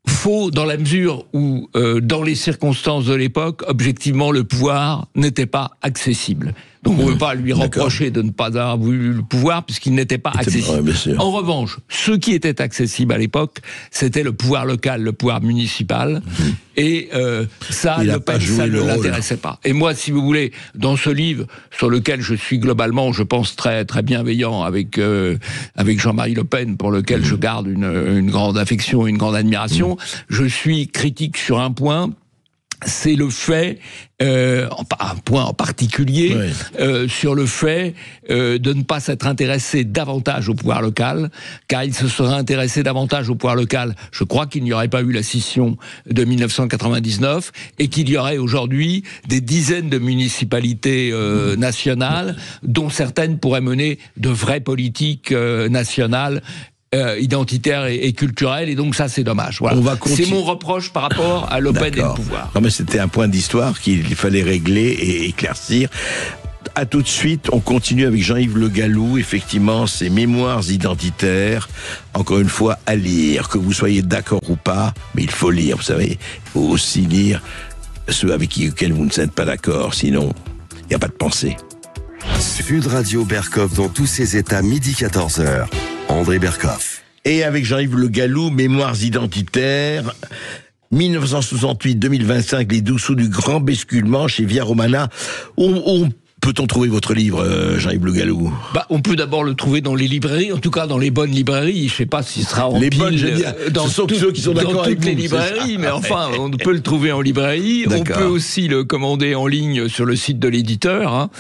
Faux dans la mesure où, dans les circonstances de l'époque, objectivement, le pouvoir n'était pas accessible. Donc on ne peut pas lui reprocher de ne pas avoir voulu le pouvoir puisqu'il n'était pas accessible. En revanche, ce qui était accessible à l'époque, c'était le pouvoir local, le pouvoir municipal. Et ça, Le Pen, ça ne l'intéressait pas. Et moi, si vous voulez, dans ce livre, sur lequel je suis globalement, je pense, très, très bienveillant avec Jean-Marie Le Pen, pour lequel je garde une grande affection, une grande admiration, je suis critique sur un point, c'est le fait, un point en particulier, sur le fait de ne pas s'être intéressé davantage au pouvoir local, car il se serait intéressé davantage au pouvoir local, je crois qu'il n'y aurait pas eu la scission de 1999, et qu'il y aurait aujourd'hui des dizaines de municipalités nationales, dont certaines pourraient mener de vraies politiques nationales, identitaire et culturel, et donc ça c'est dommage. Voilà. C'est mon reproche par rapport à Le Pen et le pouvoir. Non mais c'était un point d'histoire qu'il fallait régler et éclaircir. À tout de suite, on continue avec Jean-Yves Le Gallou, effectivement, ses mémoires identitaires, encore une fois, à lire, que vous soyez d'accord ou pas, mais il faut lire, vous savez, il faut aussi lire ceux avec lesquels vous ne êtes pas d'accord, sinon il n'y a pas de pensée. Sud Radio Bercoff dans tous ses états, midi 14h. André Bercoff. Et avec Jean-Yves Le Gallou, Mémoires identitaires, 1968-2025, les dessous du grand basculement chez Via Romana. Peut-on trouver votre livre, Jean-Yves Le Gallou ? On peut d'abord le trouver dans les librairies, en tout cas dans les bonnes librairies. Je ne sais pas s'il sera en les pile bonnes, je veux dire, dans ce sont ceux qui sont d'accord dans avec toutes les vous, librairies, mais enfin, on peut le trouver en librairie. D'accord. On peut aussi le commander en ligne sur le site de l'éditeur,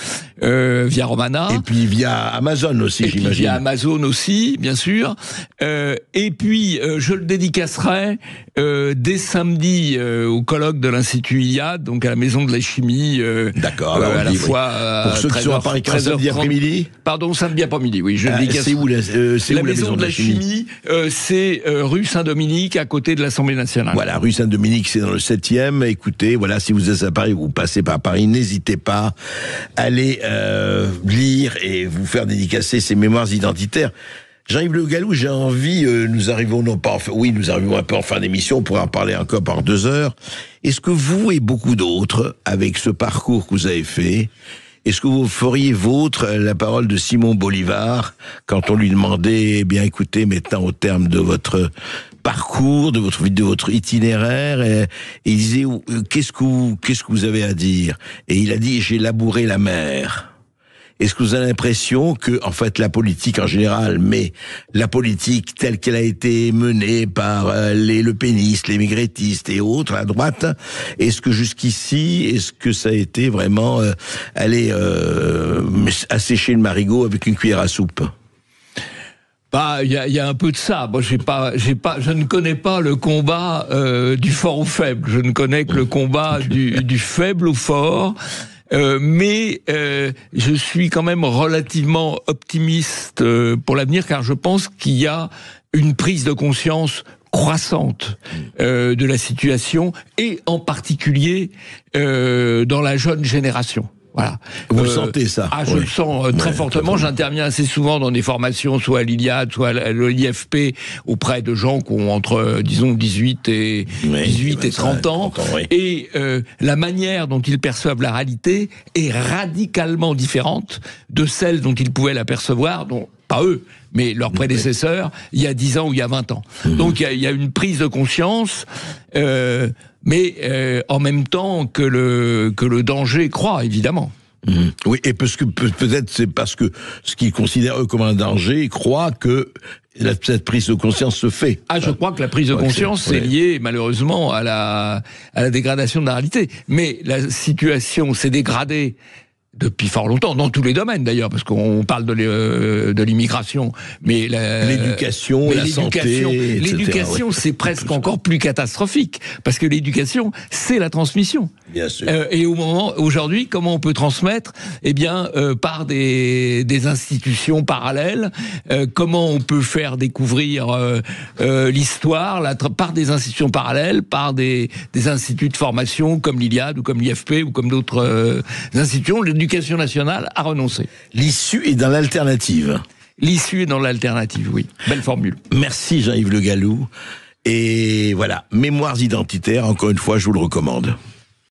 Via Romana. Et puis via Amazon aussi, j'imagine. Puis via Amazon aussi, bien sûr. Et puis, je le dédicacerai dès samedi au colloque de l'Institut Iliade, donc à la Maison de la Chimie. D'accord. À la fois... Pour ceux qui sont à Paris, samedi après-midi. Pardon, samedi après-midi, oui. C'est où la Maison de la Chimie, c'est rue Saint-Dominique, à côté de l'Assemblée nationale. Voilà, rue Saint-Dominique, c'est dans le 7e. Écoutez, voilà, si vous êtes à Paris, vous passez par Paris, n'hésitez pas à aller lire et vous faire dédicacer ces mémoires identitaires. Jean-Yves Le Gallou, j'ai envie, nous arrivons un peu en fin d'émission, on pourra en parler encore par 2 heures. Est-ce que vous et beaucoup d'autres, avec ce parcours que vous avez fait, est-ce que vous feriez vôtre la parole de Simon Bolivar quand on lui demandait, eh bien, écoutez, maintenant au terme de votre parcours, de votre itinéraire, et il disait, qu'est-ce que vous avez à dire ? Et il a dit, j'ai labouré la mer. Est-ce que vous avez l'impression que, en fait, la politique en général, mais la politique telle qu'elle a été menée par les lepénistes, les maigretistes et autres, à droite, est-ce que jusqu'ici, est-ce que ça a été vraiment aller assécher le marigot avec une cuillère à soupe ? Il y a un peu de ça. Moi, je ne connais pas le combat du fort au faible. Je ne connais que le combat du faible au fort. Mais je suis quand même relativement optimiste pour l'avenir, car je pense qu'il y a une prise de conscience croissante de la situation, et en particulier dans la jeune génération. Voilà. Vous le sentez, ça ? Je le sens très fortement. J'interviens assez souvent dans des formations, soit à l'Iliade, soit à l'IFP, auprès de gens qui ont entre, disons, 18 et 30 ans. Oui. Et la manière dont ils perçoivent la réalité est radicalement différente de celle dont ils pouvaient la percevoir, dont pas eux, mais leurs prédécesseurs, il y a 10 ans ou il y a 20 ans. Donc il y a une prise de conscience, mais en même temps que le danger croît, évidemment. Oui, et parce que peut-être c'est parce que ce qu'ils considèrent eux comme un danger, ils croient que cette prise de conscience se fait. Je crois que la prise de conscience c'est lié malheureusement à la dégradation de la réalité. Mais la situation s'est dégradée depuis fort longtemps, dans tous les domaines d'ailleurs, parce qu'on parle de l'immigration, mais l'éducation, la santé, l'éducation, etc. c'est presque encore plus catastrophique, parce que l'éducation, c'est la transmission. Bien sûr. Et aujourd'hui, comment on peut transmettre ? Eh bien, par des institutions parallèles. Comment on peut faire découvrir l'histoire par des institutions parallèles, par des instituts de formation comme l'Iliade ou comme l'IFP ou comme d'autres institutions. L'éducation nationale a renoncé. L'issue est dans l'alternative. L'issue est dans l'alternative, oui. Belle formule. Merci Jean-Yves Le Gallou. Et voilà, Mémoires identitaires, encore une fois, je vous le recommande.